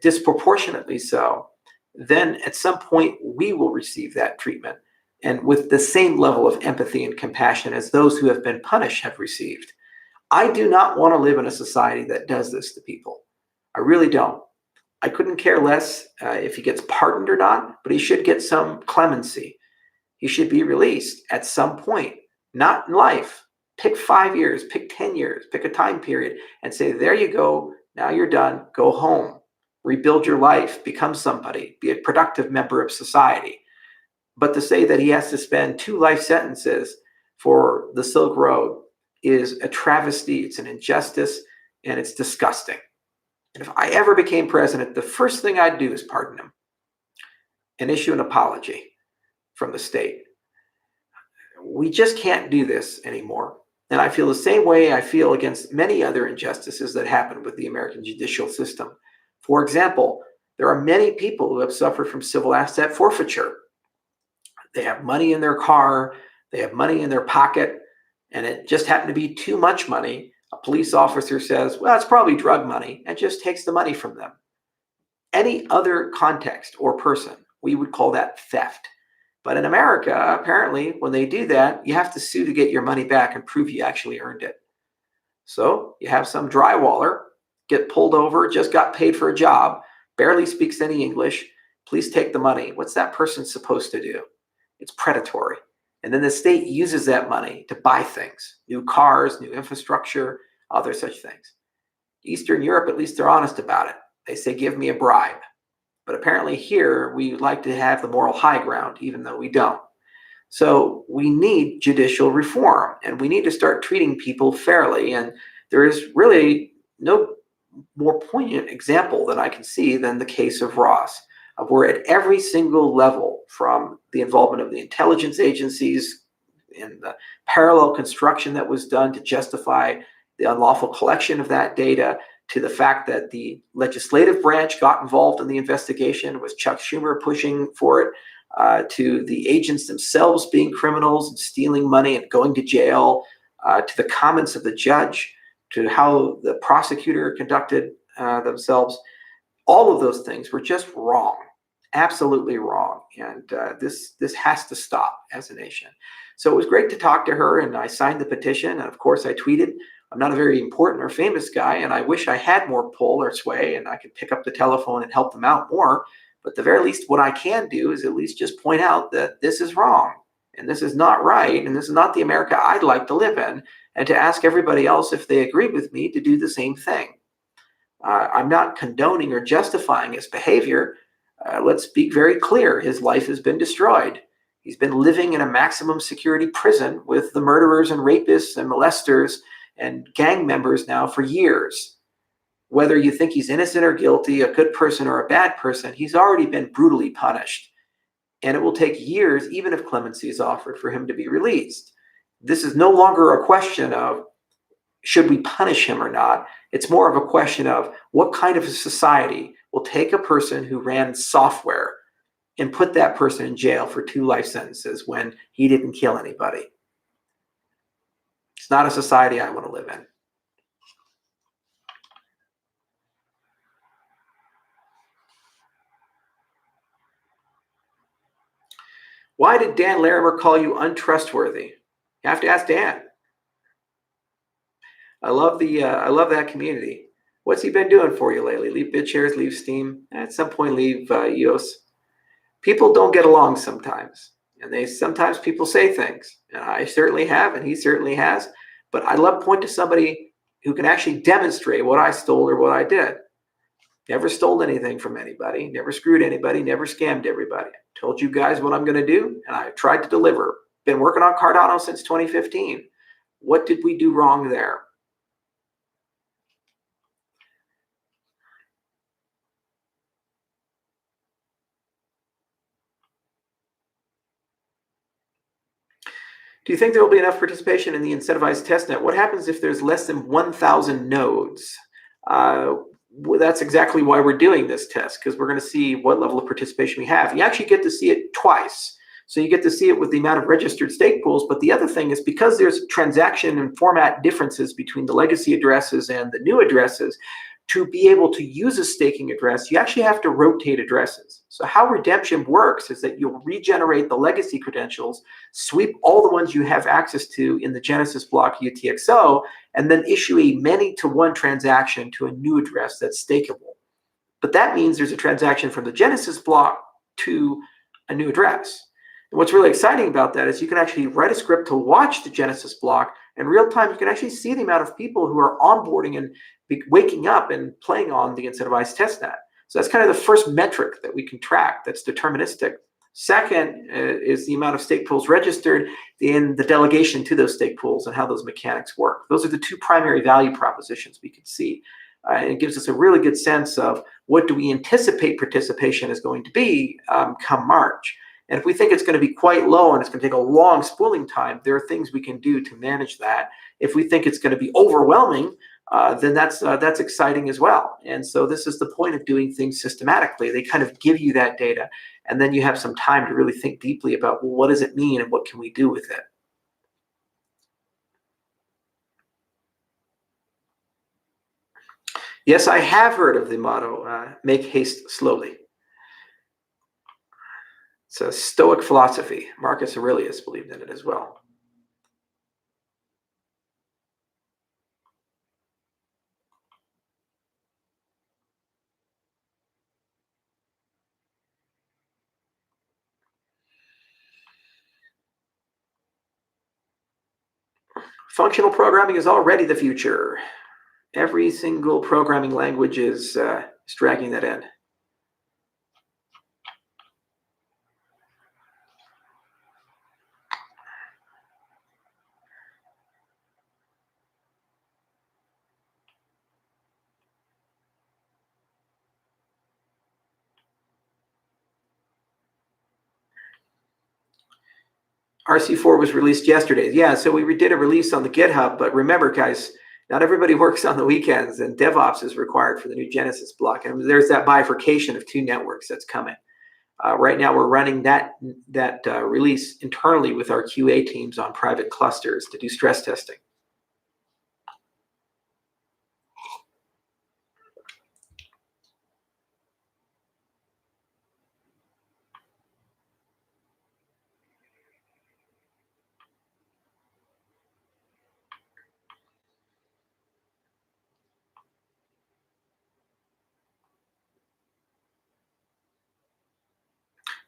disproportionately so, then at some point we will receive that treatment, and with the same level of empathy and compassion as those who have been punished have received. I do not want to live in a society that does this to people. I really don't. I couldn't care less if he gets pardoned or not, but he should get some clemency. He should be released at some point, not in life. Pick 5 years, pick 10 years, pick a time period and say, there you go, now you're done, go home. Rebuild your life, become somebody, be a productive member of society. But to say that he has to spend 2 life sentences for the Silk Road is a travesty, it's an injustice, and it's disgusting. And if I ever became president, the first thing I'd do is pardon him and issue an apology from the state. We just can't do this anymore. And I feel the same way I feel against many other injustices that happen with the American judicial system. For example, there are many people who have suffered from civil asset forfeiture. They have money in their car, they have money in their pocket, and it just happened to be too much money, a police officer says, well, it's probably drug money, and just takes the money from them. Any other context or person, we would call that theft. But in America, apparently, when they do that, you have to sue to get your money back and prove you actually earned it. So you have some drywaller get pulled over, just got paid for a job, barely speaks any English. Please take the money. What's that person supposed to do? It's predatory. And then the state uses that money to buy things, new cars, new infrastructure, other such things. Eastern Europe, at least they're honest about it. They say, give me a bribe. But apparently here, we like to have the moral high ground, even though we don't. So we need judicial reform, and we need to start treating people fairly. And there is really no more poignant example that I can see than the case of Ross, where at every single level, from the involvement of the intelligence agencies in the parallel construction that was done to justify the unlawful collection of that data, to the fact that the legislative branch got involved in the investigation, was Chuck Schumer pushing for it, to the agents themselves being criminals and stealing money and going to jail, to the comments of the judge, to how the prosecutor conducted themselves. All of those things were just wrong, absolutely wrong. And this has to stop as a nation. So it was great to talk to her, and I signed the petition. And of course, I tweeted. I'm not a very important or famous guy, and I wish I had more pull or sway and I could pick up the telephone and help them out more. But at the very least, what I can do is at least just point out that this is wrong, and this is not right, and this is not the America I'd like to live in, and to ask everybody else if they agree with me to do the same thing. I'm not condoning or justifying his behavior. Let's be very clear. His life has been destroyed. He's been living in a maximum security prison with the murderers and rapists and molesters and gang members now for years. Whether you think he's innocent or guilty, a good person or a bad person, he's already been brutally punished. And it will take years, even if clemency is offered, for him to be released. This is no longer a question of should we punish him or not. It's more of a question of what kind of a society will take a person who ran software and put that person in jail for 2 life sentences when he didn't kill anybody. It's not a society I want to live in. Why did Dan Larimer call you untrustworthy? You have to ask Dan. I love that community. What's he been doing for you lately? Leave BitShares, leave Steam, at some point leave EOS. People don't get along sometimes, and sometimes people say things, and I certainly have, and he certainly has. But I love to point to somebody who can actually demonstrate what I stole or what I did. Never stole anything from anybody, never screwed anybody, never scammed everybody. I told you guys what I'm going to do, and I tried to deliver. Been working on Cardano since 2015. What did we do wrong there? Do you think there will be enough participation in the Incentivize testnet? What happens if there's less than 1,000 nodes? Well, that's exactly why we're doing this test, because we're going to see what level of participation we have. You actually get to see it twice. So you get to see it with the amount of registered stake pools. But the other thing is, because there's transaction and format differences between the legacy addresses and the new addresses, to be able to use a staking address, you actually have to rotate addresses. So how redemption works is that you'll regenerate the legacy credentials, sweep all the ones you have access to in the Genesis block UTXO, and then issue a many-to-one transaction to a new address that's stakeable. But that means there's a transaction from the Genesis block to a new address. And what's really exciting about that is you can actually write a script to watch the Genesis block. In real time, you can actually see the amount of people who are onboarding and waking up and playing on the Incentivize testnet. So that's kind of the first metric that we can track that's deterministic. Second is the amount of stake pools registered in the delegation to those stake pools and how those mechanics work. Those are the 2 primary value propositions we can see. And it gives us a really good sense of what do we anticipate participation is going to be come March. And if we think it's going to be quite low and it's going to take a long spooling time, there are things we can do to manage that. If we think it's going to be overwhelming, then that's exciting as well. And so this is the point of doing things systematically. They kind of give you that data, and then you have some time to really think deeply about, well, what does it mean and what can we do with it? Yes, I have heard of the motto, make haste slowly. It's a Stoic philosophy. Marcus Aurelius believed in it as well. Functional programming is already the future. Every single programming language is dragging that in. RC4 was released yesterday. Yeah, so we did a release on the GitHub, but remember, guys, not everybody works on the weekends, and DevOps is required for the new Genesis block. And there's that bifurcation of two networks that's coming. Right now, we're running that release internally with our QA teams on private clusters to do stress testing.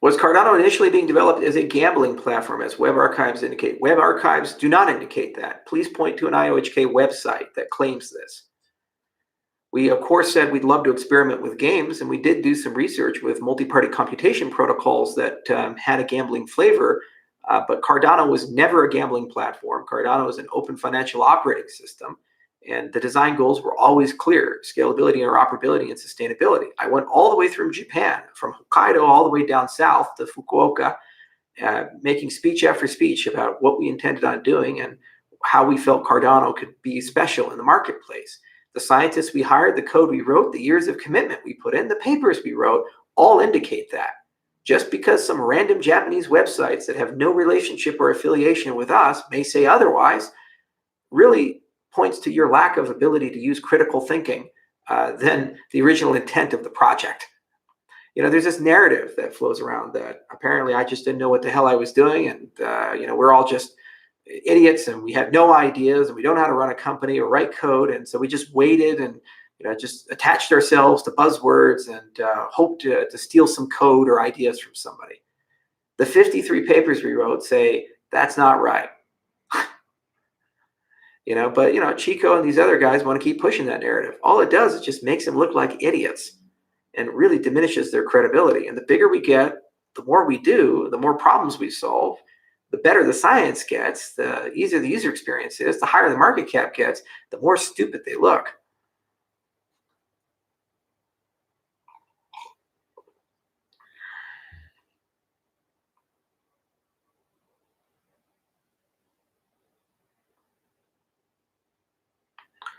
Was Cardano initially being developed as a gambling platform, as web archives indicate? Web archives do not indicate that. Please point to an IOHK website that claims this. We, of course, said we'd love to experiment with games, and we did do some research with multi-party computation protocols that had a gambling flavor, but Cardano was never a gambling platform. Cardano is an open financial operating system, and the design goals were always clear: scalability, interoperability, and sustainability. I went all the way through Japan, from Hokkaido all the way down south to Fukuoka, making speech after speech about what we intended on doing and how we felt Cardano could be special in the marketplace. The scientists we hired, the code we wrote, the years of commitment we put in, the papers we wrote, all indicate that. Just because some random Japanese websites that have no relationship or affiliation with us may say otherwise, really points to your lack of ability to use critical thinking than the original intent of the project. You know, there's this narrative that flows around that apparently I just didn't know what the hell I was doing, and we're all just idiots and we had no ideas and we don't know how to run a company or write code, and so we just waited and just attached ourselves to buzzwords and hoped to steal some code or ideas from somebody. The 53 papers we wrote say that's not right. But Chico and these other guys want to keep pushing that narrative. All it does is just makes them look like idiots and really diminishes their credibility. And the bigger we get, the more we do, the more problems we solve, the better the science gets, the easier the user experience is, the higher the market cap gets, the more stupid they look.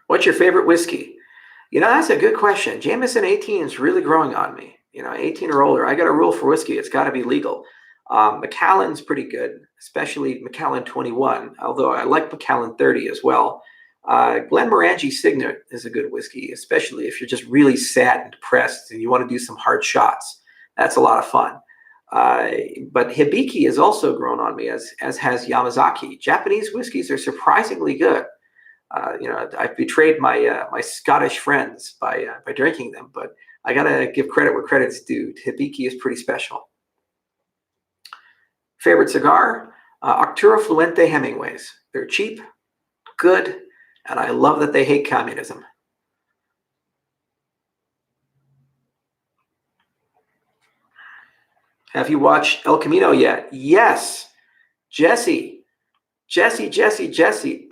What's your favorite whiskey? That's a good question. Jameson 18 is really growing on me. 18 or older. I got a rule for whiskey. It's got to be legal. Macallan's pretty good, especially Macallan 21, although I like Macallan 30 as well. Glenmorangie Signet is a good whiskey, especially if you're just really sad and depressed and you want to do some hard shots. That's a lot of fun. But Hibiki has also grown on me, as has Yamazaki. Japanese whiskeys are surprisingly good. I've betrayed my Scottish friends by drinking them, but I gotta give credit where credit's due. Hibiki is pretty special. Favorite cigar? Arturo Fluente Hemingways. They're cheap, good, and I love that they hate communism. Have you watched El Camino yet? Yes. Jesse,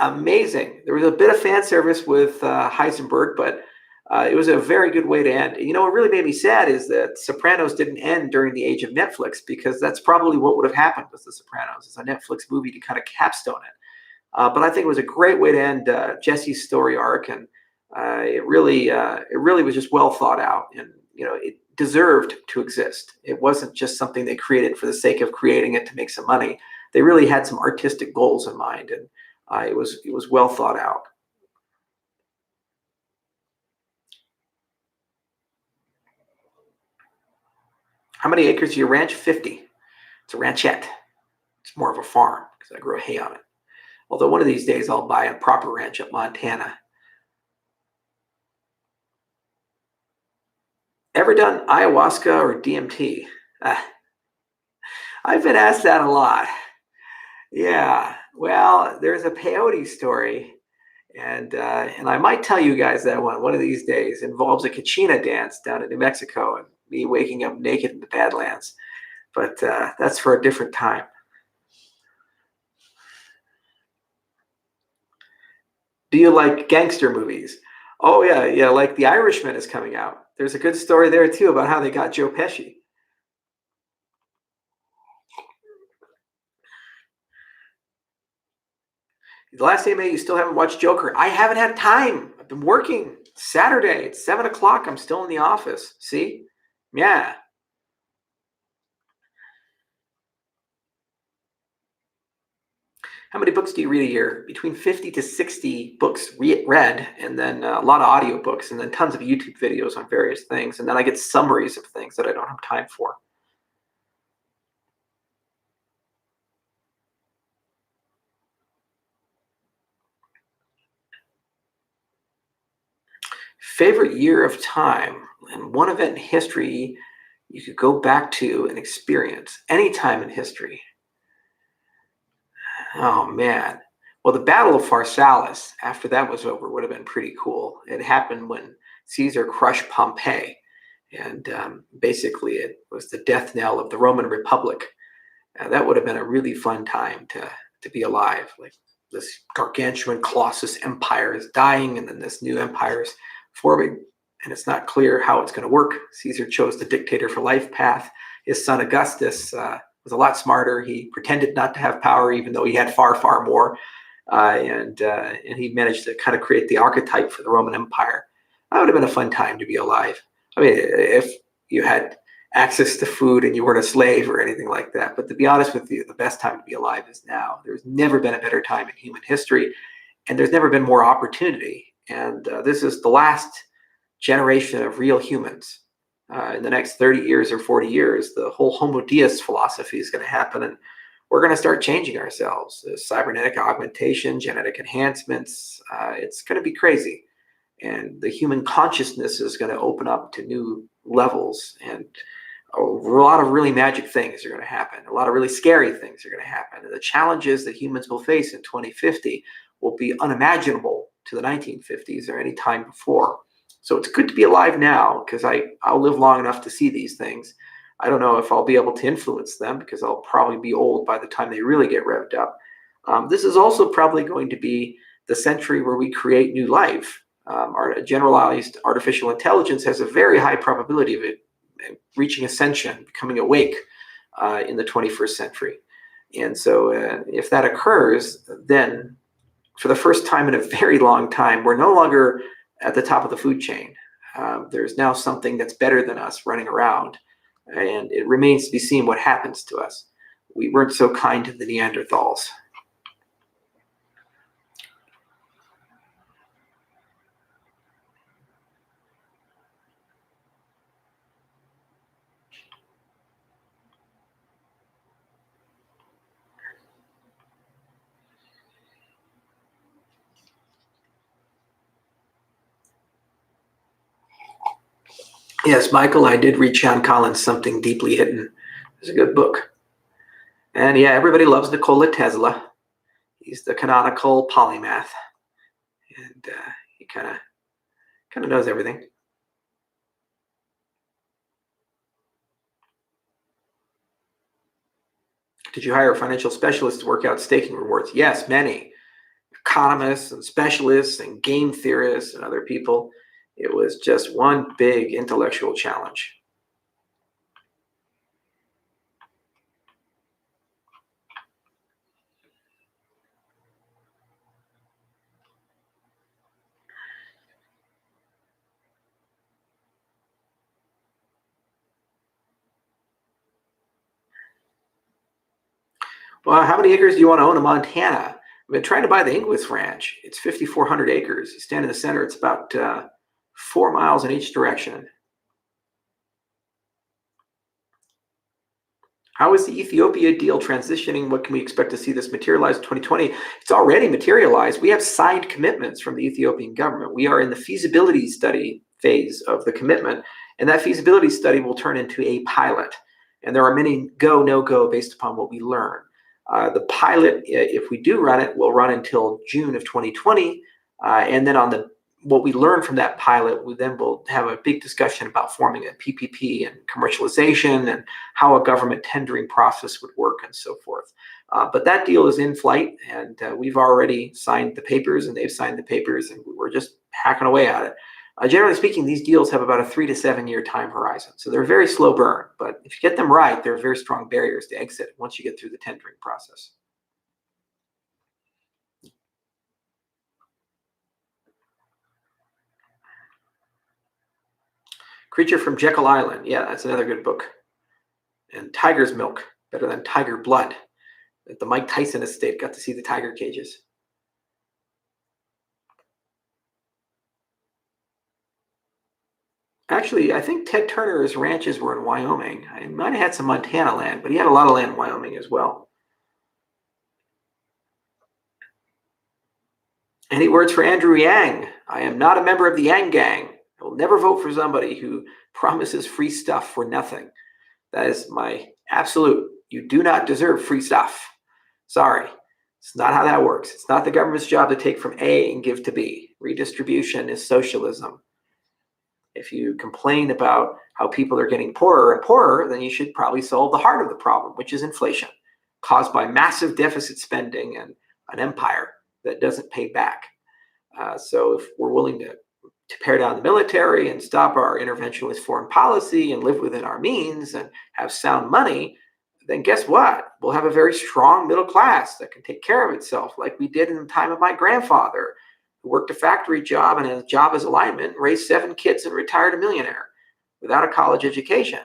amazing. There was a bit of fan service with Heisenberg, but it was a very good way to end. What really made me sad is that Sopranos didn't end during the age of Netflix, because that's probably what would have happened with The Sopranos. It's a Netflix movie to kind of capstone it. But I think it was a great way to end Jesse's story arc, and it really was just well thought out, and it deserved to exist. It wasn't just something they created for the sake of creating it to make some money. They really had some artistic goals in mind, and it was well thought out. How many acres is your ranch? 50. It's a ranchette. It's more of a farm because I grow hay on it. Although one of these days I'll buy a proper ranch up Montana. Ever done ayahuasca or DMT? I've been asked that a lot. Yeah, well, there's a peyote story, and I might tell you guys that one of these days. It involves a kachina dance down in New Mexico and me waking up naked in the Badlands. But that's for a different time. Do you like gangster movies? Oh yeah, like The Irishman is coming out. There's a good story there too about how they got Joe Pesci. The last day, May, you still haven't watched Joker. I haven't had time. I've been working. Saturday, it's 7 o'clock. I'm still in the office. See? Yeah. How many books do you read a year? Between 50 to 60 books read, and then a lot of audiobooks, and then tons of YouTube videos on various things. And then I get summaries of things that I don't have time for. Favorite year of time and one event in history you could go back to and experience any time in history. Oh man. Well, the Battle of Pharsalus, after that was over, would have been pretty cool. It happened when Caesar crushed Pompeii, and basically it was the death knell of the Roman Republic. That would have been a really fun time to be alive. Like this gargantuan Colossus empire is dying, and then this new empire is forming, and it's not clear how it's going to work. Caesar chose the dictator for life path. His son Augustus was a lot smarter. He pretended not to have power, even though he had far, far more. And he managed to kind of create the archetype for the Roman Empire. That would have been a fun time to be alive. I mean, if you had access to food and you weren't a slave or anything like that. But to be honest with you, the best time to be alive is now. There's never been a better time in human history, and there's never been more opportunity. And this is the last generation of real humans. In the next 30 years or 40 years, the whole Homo Deus philosophy is going to happen, and we're going to start changing ourselves. Cybernetic augmentation, genetic enhancements, it's going to be crazy. And the human consciousness is going to open up to new levels, and a lot of really magic things are going to happen. A lot of really scary things are going to happen. And the challenges that humans will face in 2050 will be unimaginable to the 1950s or any time before. So it's good to be alive now, because I'll live long enough to see these things. I don't know if I'll be able to influence them, because I'll probably be old by the time they really get revved up. This is also probably going to be the century where we create new life. Our generalized artificial intelligence has a very high probability of it reaching ascension, becoming awake in the 21st century. And so if that occurs, then for the first time in a very long time, we're no longer at the top of the food chain. There's now something that's better than us running around, and it remains to be seen what happens to us. We weren't so kind to the Neanderthals. Yes, Michael, I did read Sean Collins' Something Deeply Hidden. It's a good book. And yeah, everybody loves Nikola Tesla. He's the canonical polymath. And he kind of knows everything. Did you hire a financial specialist to work out staking rewards? Yes, many. Economists and specialists and game theorists and other people. It was just one big intellectual challenge. Well, how many acres do you want to own in Montana? I've been trying to buy the Inglis Ranch. It's 5,400 acres. You stand in the center. It's about 4 miles in each direction. How is the Ethiopia deal transitioning? What can we expect to see this materialize in 2020? It's already materialized. We have signed commitments from the Ethiopian government. We are in the feasibility study phase of the commitment, and that feasibility study will turn into a pilot. And there are many go, no-go based upon what we learn. The pilot, if we do run it, will run until June of 2020. And then on what we learn from that pilot, we then will have a big discussion about forming a PPP and commercialization and how a government tendering process would work and so forth. But that deal is in flight, and we've already signed the papers, and they've signed the papers, and we're just hacking away at it. Generally speaking, these deals have about a 3 to 7 year time horizon. So they're a very slow burn, but if you get them right, they're very strong barriers to exit once you get through the tendering process. Creature from Jekyll Island. Yeah, that's another good book. And Tiger's Milk, better than Tiger Blood. At the Mike Tyson estate, got to see the tiger cages. Actually, I think Ted Turner's ranches were in Wyoming. I might have had some Montana land, but he had a lot of land in Wyoming as well. Any words for Andrew Yang? I am not a member of the Yang Gang. I will never vote for somebody who promises free stuff for nothing. That is my absolute. You do not deserve free stuff. Sorry. It's not how that works. It's not the government's job to take from A and give to B. Redistribution is socialism. If you complain about how people are getting poorer and poorer, then you should probably solve the heart of the problem, which is inflation, caused by massive deficit spending and an empire that doesn't pay back. So if we're willing to pare down the military and stop our interventionist foreign policy and live within our means and have sound money, then guess what? We'll have a very strong middle class that can take care of itself, like we did in the time of my grandfather, who worked a factory job and his job as a lineman, raised 7 kids and retired a millionaire without a college education.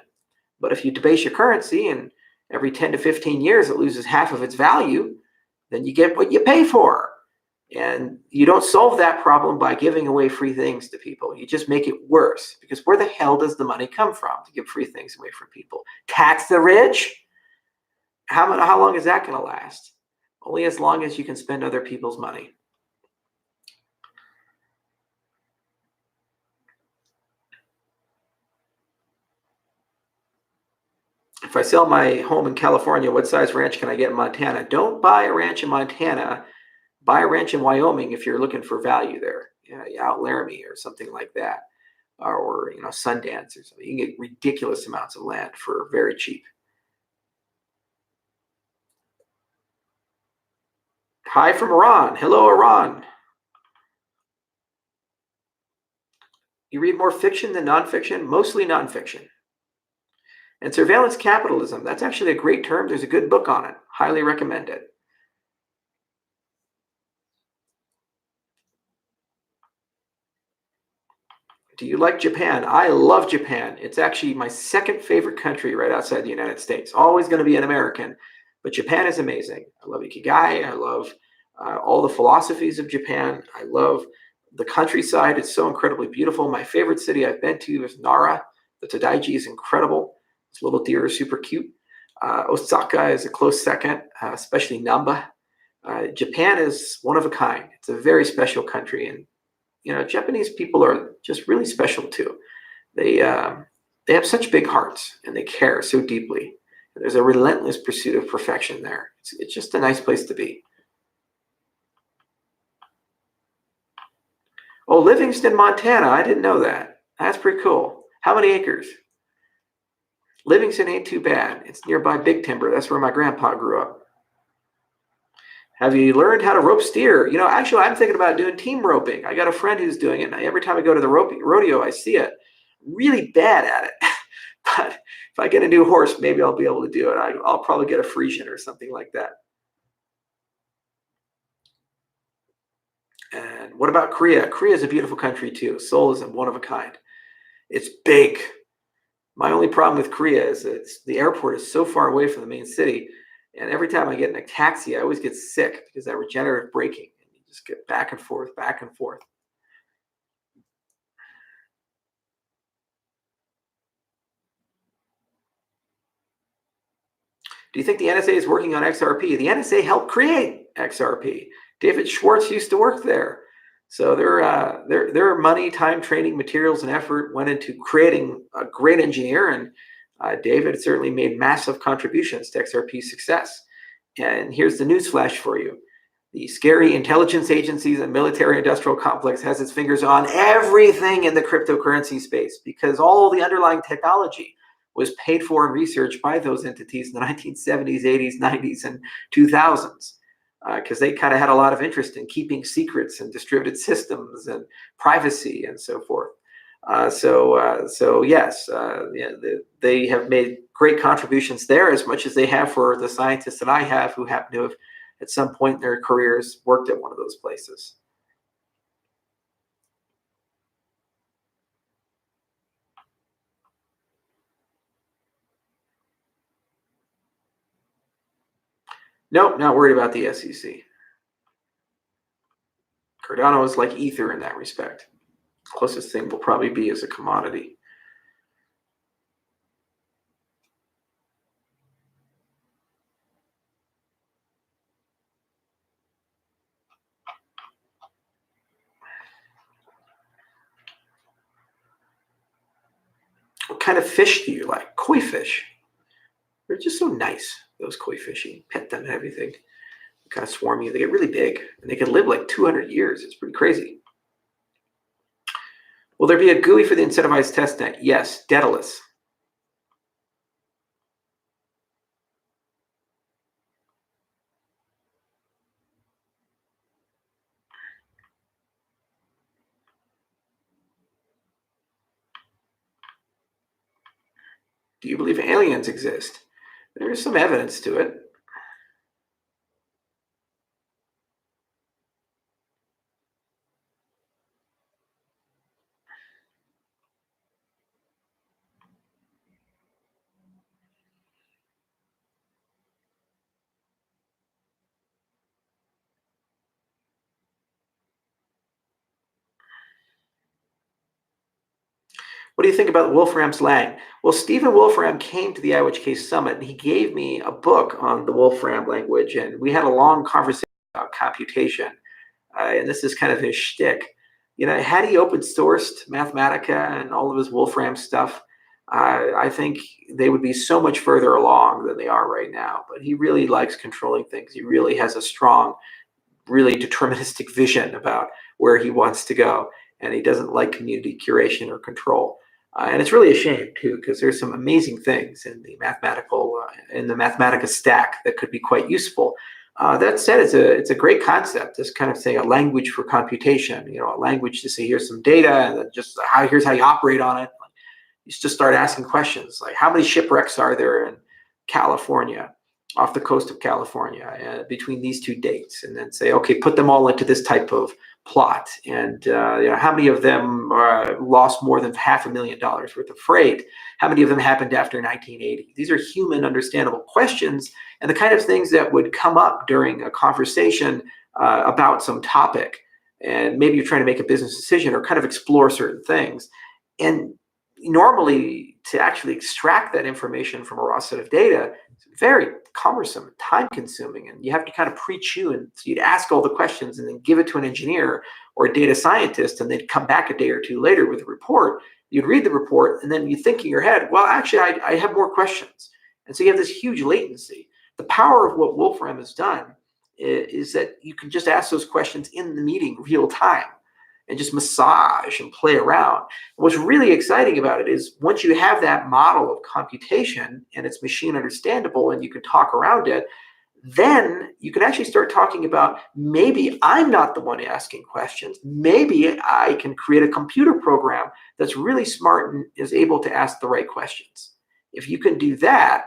But if you debase your currency and every 10 to 15 years it loses half of its value, then you get what you pay for. And you don't solve that problem by giving away free things to people. You just make it worse, because where the hell does the money come from to give free things away from people? Tax the rich? How long is that going to last? Only as long as you can spend other people's money. If I sell my home in California, what size ranch can I get in Montana? Don't buy a ranch in Montana. Buy a ranch in Wyoming if you're looking for value there. Out Laramie or something like that, or Sundance or something. You can get ridiculous amounts of land for very cheap. Hi from Iran. Hello, Iran. You read more fiction than nonfiction? Mostly nonfiction. And surveillance capitalism, that's actually a great term. There's a good book on it. Highly recommend it. Do you like Japan? I love Japan. It's actually my second favorite country right outside the United States. Always going to be an American, but Japan is amazing. I love Ikigai. I love all the philosophies of Japan. I love the countryside. It's so incredibly beautiful. My favorite city I've been to is Nara. The Tadaiji is incredible. This little deer is super cute. Osaka is a close second, especially Namba. Japan is one of a kind. It's a very special country, and Japanese people are just really special too. They have such big hearts, and they care so deeply. There's a relentless pursuit of perfection there. It's just a nice place to be. Oh, Livingston, Montana. I didn't know that. That's pretty cool. How many acres? Livingston ain't too bad. It's nearby Big Timber. That's where my grandpa grew up. Have you learned how to rope steer? Actually, I'm thinking about doing team roping. I got a friend who's doing it. And every time I go to the rodeo, I see it. Really bad at it. But if I get a new horse, maybe I'll be able to do it. I'll probably get a Frisian or something like that. And what about Korea? Korea is a beautiful country too. Seoul is one of a kind. It's big. My only problem with Korea is that the airport is so far away from the main city. And every time I get in a taxi, I always get sick because of that regenerative braking. And you just get back and forth, back and forth. Do you think the NSA is working on XRP? The NSA helped create XRP. David Schwartz used to work there. So their money, time, training, materials, and effort went into creating a great engineer, and David certainly made massive contributions to XRP's success. And here's the newsflash for you. The scary intelligence agencies and military-industrial complex has its fingers on everything in the cryptocurrency space because all the underlying technology was paid for and researched by those entities in the 1970s, 80s, 90s, and 2000s. Because they kind of had a lot of interest in keeping secrets and distributed systems and privacy and so forth. So yes, they have made great contributions there as much as they have for the scientists that I have who happen to have at some point in their careers worked at one of those places. Nope, not worried about the SEC. Cardano is like Ether in that respect. Closest thing will probably be as a commodity. What kind of fish do you like? Koi fish. They're just so nice, those koi fish. You pet them and everything. They kind of swarm you. They get really big, and they can live like 200 years. It's pretty crazy. Will there be a GUI for the Incentivize testnet? Yes, Daedalus. Do you believe aliens exist? There is some evidence to it. What do you think about Wolfram Slang? Well, Stephen Wolfram came to the IWHK Summit, and he gave me a book on the Wolfram language, and we had a long conversation about computation. And this is kind of his shtick. You know, had he open sourced Mathematica and all of his Wolfram stuff, I think they would be so much further along than they are right now. But he really likes controlling things. He really has a strong, really deterministic vision about where he wants to go. And he doesn't like community curation or control. And it's really a shame too, because there's some amazing things in the Mathematica stack that could be quite useful. That said, it's a great concept. This kind of saying a language for computation. You know, a language to say here's some data, and then just here's how you operate on it. You just start asking questions like how many shipwrecks are there in California, off the coast of California, between these two dates, and then say, okay, put them all into this type of plot, and you know, how many of them lost more than $500,000 worth of freight? How many of them happened after 1980? These are human, understandable questions, and the kind of things that would come up during a conversation about some topic, and maybe you're trying to make a business decision or kind of explore certain things. And normally, to actually extract that information from a raw set of data, it's very cumbersome, time-consuming, and you have to kind of pre-chew, and so you'd ask all the questions and then give it to an engineer or a data scientist, and they'd come back a day or two later with a report. You'd read the report, and then you think in your head, well, actually, I have more questions. And so you have this huge latency. The power of what Wolfram has done is that you can just ask those questions in the meeting real time and just massage and play around. What's really exciting about it is once you have that model of computation and it's machine understandable and you can talk around it, then you can actually start talking about maybe I'm not the one asking questions. Maybe I can create a computer program that's really smart and is able to ask the right questions. If you can do that,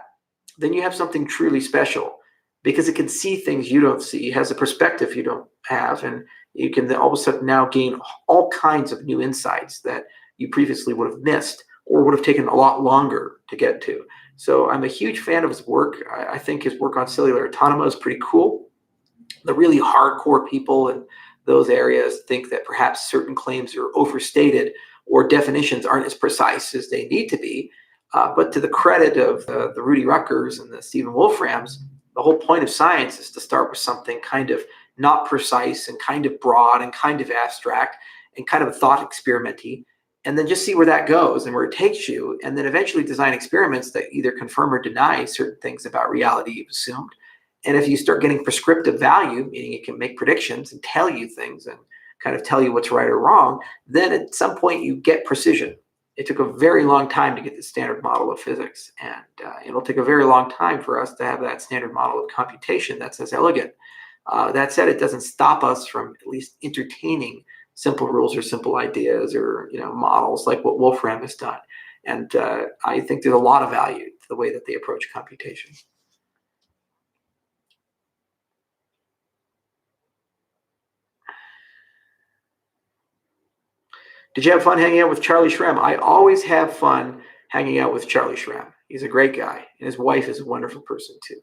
then you have something truly special because it can see things you don't see, it has a perspective you don't have, and you can all of a sudden now gain all kinds of new insights that you previously would have missed or would have taken a lot longer to get to. So I'm a huge fan of his work. I think his work on cellular autonoma is pretty cool. The really hardcore people in those areas think that perhaps certain claims are overstated or definitions aren't as precise as they need to be. But to the credit of the Rudy Ruckers and the Stephen Wolframs, the whole point of science is to start with something kind of not precise and kind of broad and kind of abstract and kind of thought experimenty, and then just see where that goes and where it takes you, and then eventually design experiments that either confirm or deny certain things about reality you've assumed. And if you start getting prescriptive value, meaning it can make predictions and tell you things and kind of tell you what's right or wrong, then at some point you get precision. It took a very long time to get the standard model of physics, and it'll take a very long time for us to have that standard model of computation that's as elegant. That said, it doesn't stop us from at least entertaining simple rules or simple ideas or models like what Wolfram has done. And I think there's a lot of value to the way that they approach computation. Did you have fun hanging out with Charlie Shrem? I always have fun hanging out with Charlie Shrem. He's a great guy, and his wife is a wonderful person too.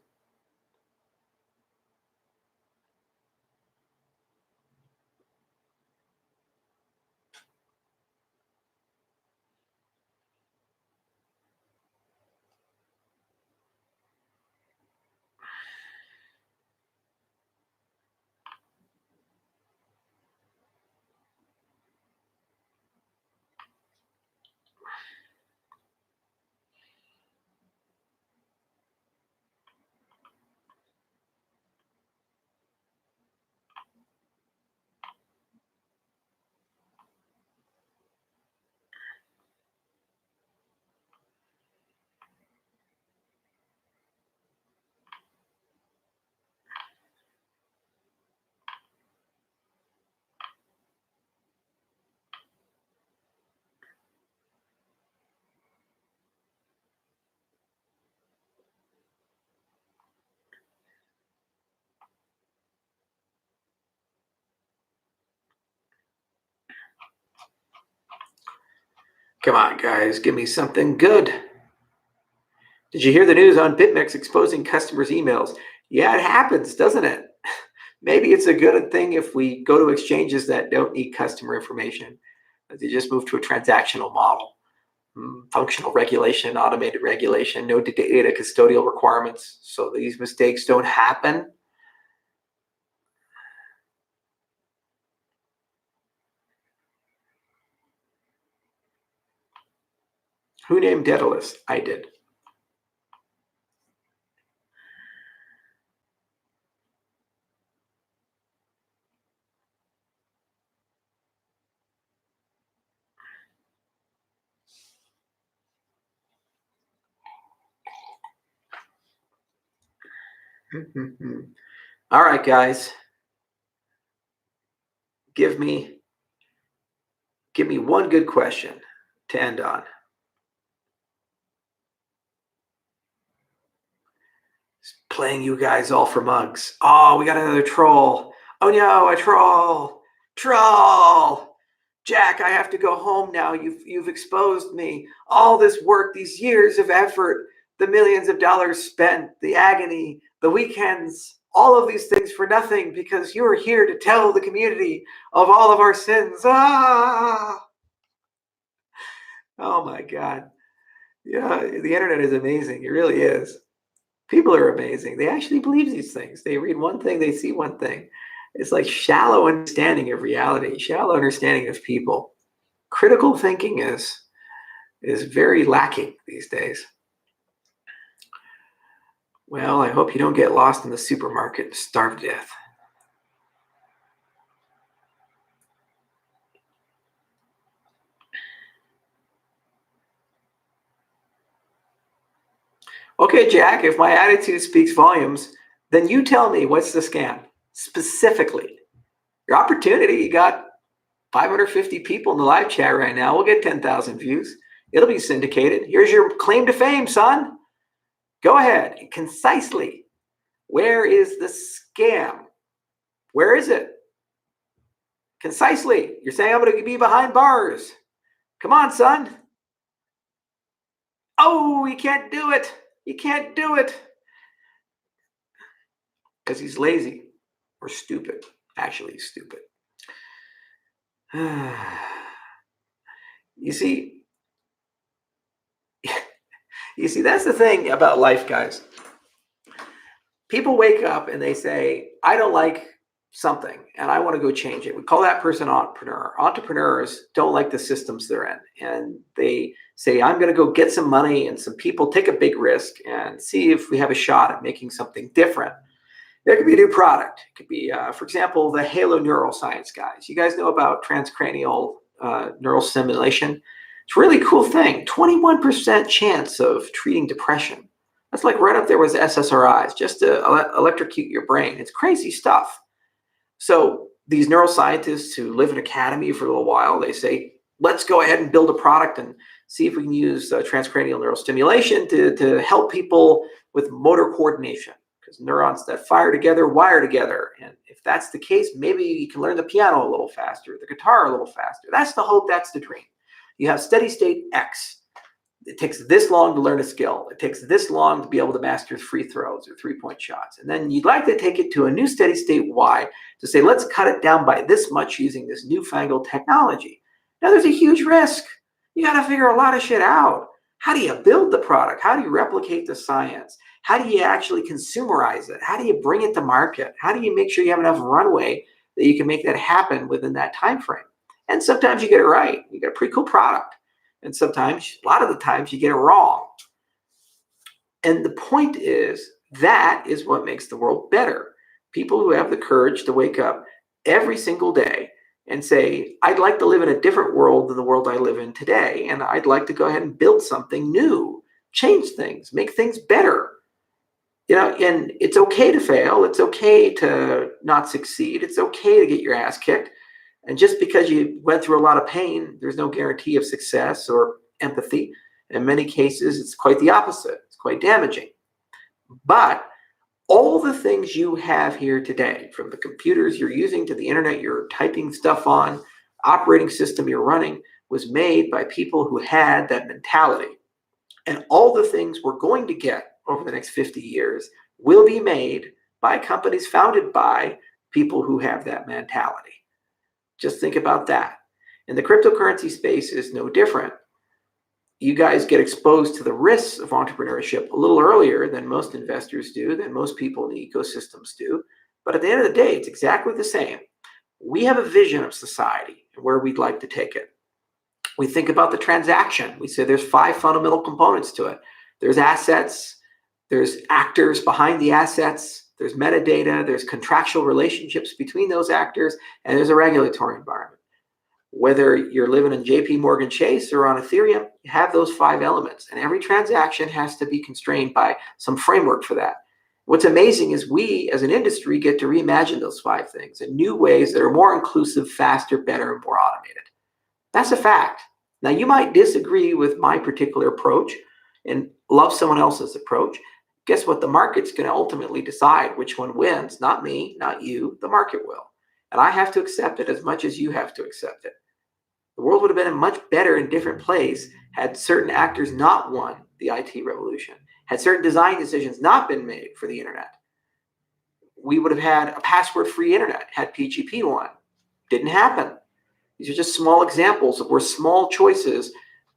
Come on, guys, give me something good. Did you hear the news on BitMEX exposing customers' emails? Yeah, it happens, doesn't it? Maybe it's a good thing if we go to exchanges that don't need customer information. They just move to a transactional model. Functional regulation, automated regulation, no data custodial requirements, so these mistakes don't happen. Who named Daedalus? I did. All right, guys. Give me one good question to end on. Playing you guys all for mugs. Oh, we got another troll. Oh no, a troll. Troll. Jack, I have to go home now. You've exposed me. All this work, these years of effort, the millions of dollars spent, the agony, the weekends, all of these things for nothing because you were here to tell the community of all of our sins. Ah! Oh my God. Yeah, the internet is amazing. It really is. People are amazing. They actually believe these things. They read one thing, they see one thing. It's like shallow understanding of reality, shallow understanding of people. Critical thinking is very lacking these days. Well, I hope you don't get lost in the supermarket and starve to death. Okay, Jack, if my attitude speaks volumes, then you tell me what's the scam specifically. Your opportunity, you got 550 people in the live chat right now. We'll get 10,000 views. It'll be syndicated. Here's your claim to fame, son. Go ahead, concisely. Where is the scam? Where is it? Concisely. You're saying I'm going to be behind bars. Come on, son. Oh, you can't do it. You can't do it. Because he's lazy or stupid. Actually, he's stupid. You see, You see, that's the thing about life, guys. People wake up and they say, I don't like something and I want to go change it. We call that person an entrepreneur. Entrepreneurs don't like the systems they're in. And they say, I'm going to go get some money and some people, take a big risk and see if we have a shot at making something different. There could be a new product. It could be, for example, the Halo neuroscience guys. You guys know about transcranial neural stimulation? It's a really cool thing. 21% chance of treating depression. That's like right up there with SSRIs, just to electrocute your brain. It's crazy stuff. So these neuroscientists who live in academy for a little while, they say, let's go ahead and build a product and see if we can use transcranial neural stimulation to help people with motor coordination. Because neurons that fire together wire together. And if that's the case, maybe you can learn the piano a little faster, the guitar a little faster. That's the hope, that's the dream. You have steady state X. It takes this long to learn a skill. It takes this long to be able to master free throws or three-point shots. And then you'd like to take it to a new steady state Y to say, let's cut it down by this much using this newfangled technology. Now there's a huge risk. You got to figure a lot of shit out. How do you build the product? How do you replicate the science? How do you actually consumerize it? How do you bring it to market? How do you make sure you have enough runway that you can make that happen within that time frame? And sometimes you get it right. You get a pretty cool product. And sometimes, a lot of the times, you get it wrong. And the point is, that is what makes the world better. People who have the courage to wake up every single day and say, I'd like to live in a different world than the world I live in today. And I'd like to go ahead and build something new, change things, make things better. You know, and it's okay to fail. It's okay to not succeed. It's okay to get your ass kicked. And just because you went through a lot of pain, there's no guarantee of success or empathy. In many cases, it's quite the opposite. It's quite damaging. But all the things you have here today, from the computers you're using to the internet you're typing stuff on, operating system you're running, was made by people who had that mentality. And all the things we're going to get over the next 50 years will be made by companies founded by people who have that mentality. Just think about that. And the cryptocurrency space is no different. You guys get exposed to the risks of entrepreneurship a little earlier than most investors do, than most people in the ecosystems do. But at the end of the day, it's exactly the same. We have a vision of society and where we'd like to take it. We think about the transaction. We say there's 5 fundamental components to it. There's assets, there's actors behind the assets, there's metadata, there's contractual relationships between those actors, and there's a regulatory environment. Whether you're living in JP Morgan Chase or on Ethereum, you have those 5 elements, and every transaction has to be constrained by some framework for that. What's amazing is we, as an industry, get to reimagine those 5 things in new ways that are more inclusive, faster, better, and more automated. That's a fact. Now, you might disagree with my particular approach and love someone else's approach. Guess what? The market's going to ultimately decide which one wins. Not me, not you. The market will. And I have to accept it as much as you have to accept it. The world would have been a much better and different place had certain actors not won the IT revolution, had certain design decisions not been made for the internet. We would have had a password-free internet had PGP won. Didn't happen. These are just small examples of where small choices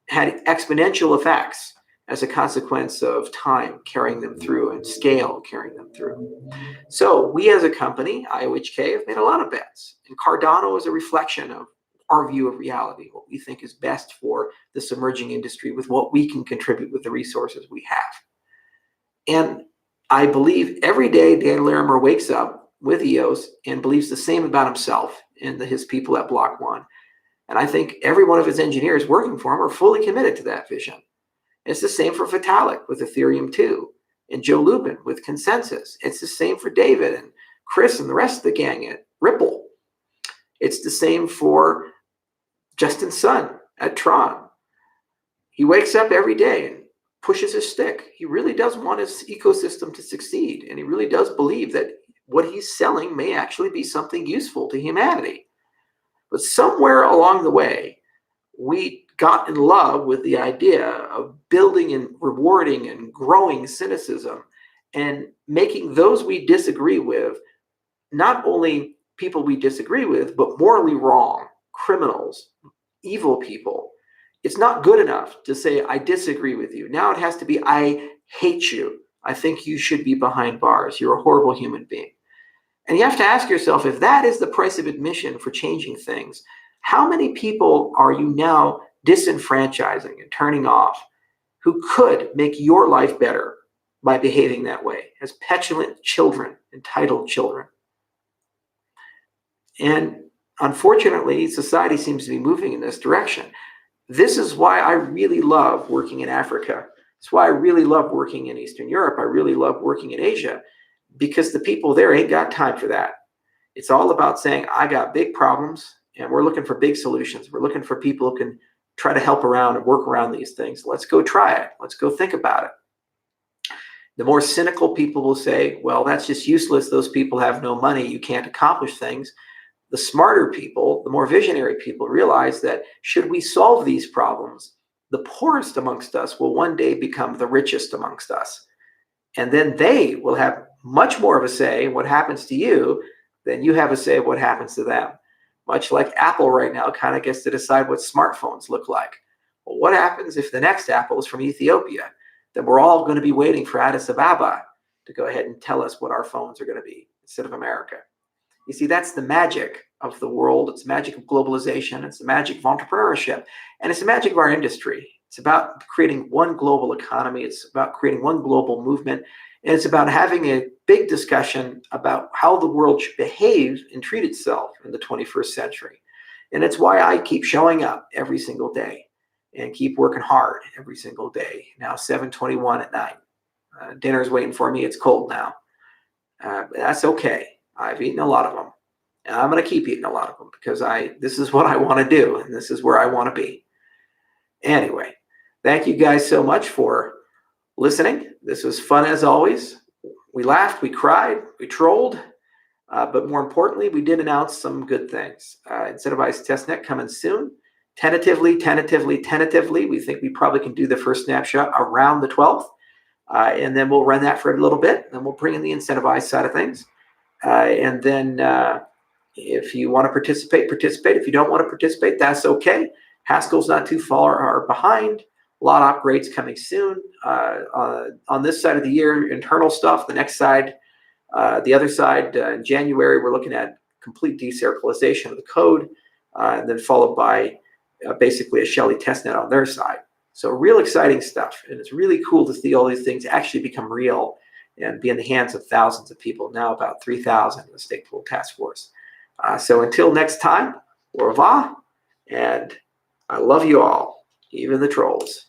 had exponential effects as a consequence of time carrying them through and scale carrying them through. So we as a company, IOHK, have made a lot of bets. And Cardano is a reflection of our view of reality, what we think is best for this emerging industry with what we can contribute with the resources we have. And I believe every day Dan Larimer wakes up with EOS and believes the same about himself and his people at Block One. And I think every one of his engineers working for him are fully committed to that vision. It's the same for Vitalik with Ethereum 2 and Joe Lubin with Consensus. It's the same for David and Chris and the rest of the gang at Ripple. It's the same for Justin Sun at Tron. He wakes up every day and pushes his stick. He really does want his ecosystem to succeed, and he really does believe that what he's selling may actually be something useful to humanity. But somewhere along the way, we got in love with the idea of building and rewarding and growing cynicism and making those we disagree with not only people we disagree with, but morally wrong, criminals, evil people, it's not good enough to say, I disagree with you. Now it has to be, I hate you. I think you should be behind bars. You're a horrible human being. And you have to ask yourself, if that is the price of admission for changing things, how many people are you now disenfranchising and turning off who could make your life better by behaving that way as petulant children, entitled children? And unfortunately, society seems to be moving in this direction. This is why I really love working in Africa. It's why I really love working in Eastern Europe. I really love working in Asia, because the people there ain't got time for that. It's all about saying, I got big problems and we're looking for big solutions. We're looking for people who can try to help around and work around these things. Let's go try it. Let's go think about it. The more cynical people will say, well, that's just useless. Those people have no money. You can't accomplish things. The smarter people, the more visionary people realize that should we solve these problems, the poorest amongst us will one day become the richest amongst us. And then they will have much more of a say in what happens to you than you have a say in what happens to them. Much like Apple right now kind of gets to decide what smartphones look like. Well, what happens if the next Apple is from Ethiopia? Then we're all going to be waiting for Addis Ababa to go ahead and tell us what our phones are going to be instead of America. You see, that's the magic of the world. It's the magic of globalization. It's the magic of entrepreneurship. And it's the magic of our industry. It's about creating one global economy. It's about creating one global movement. And it's about having a big discussion about how the world should behave and treat itself in the 21st century. And it's why I keep showing up every single day and keep working hard every single day. Now, 7:21 at night. Dinner's waiting for me. It's cold now. That's okay. I've eaten a lot of them, and I'm going to keep eating a lot of them because this is what I want to do, and this is where I want to be. Anyway, thank you guys so much for listening. This was fun as always. We laughed, we cried, we trolled, but more importantly, we did announce some good things. Incentivize testnet coming soon. Tentatively, we think we probably can do the first snapshot around the 12th, and then we'll run that for a little bit, and we'll bring in the Incentivize side of things. And then if you want to participate. If you don't want to participate, that's okay. Haskell's not too far behind. A lot of upgrades coming soon. On this side of the year, internal stuff. The next side, the other side, in January, we're looking at complete deserialization of the code, and then followed by basically a Shelley testnet on their side. So real exciting stuff. And it's really cool to see all these things actually become real and be in the hands of thousands of people, now about 3,000 in the Stateful Task Force. So until next time, au revoir, and I love you all, even the trolls.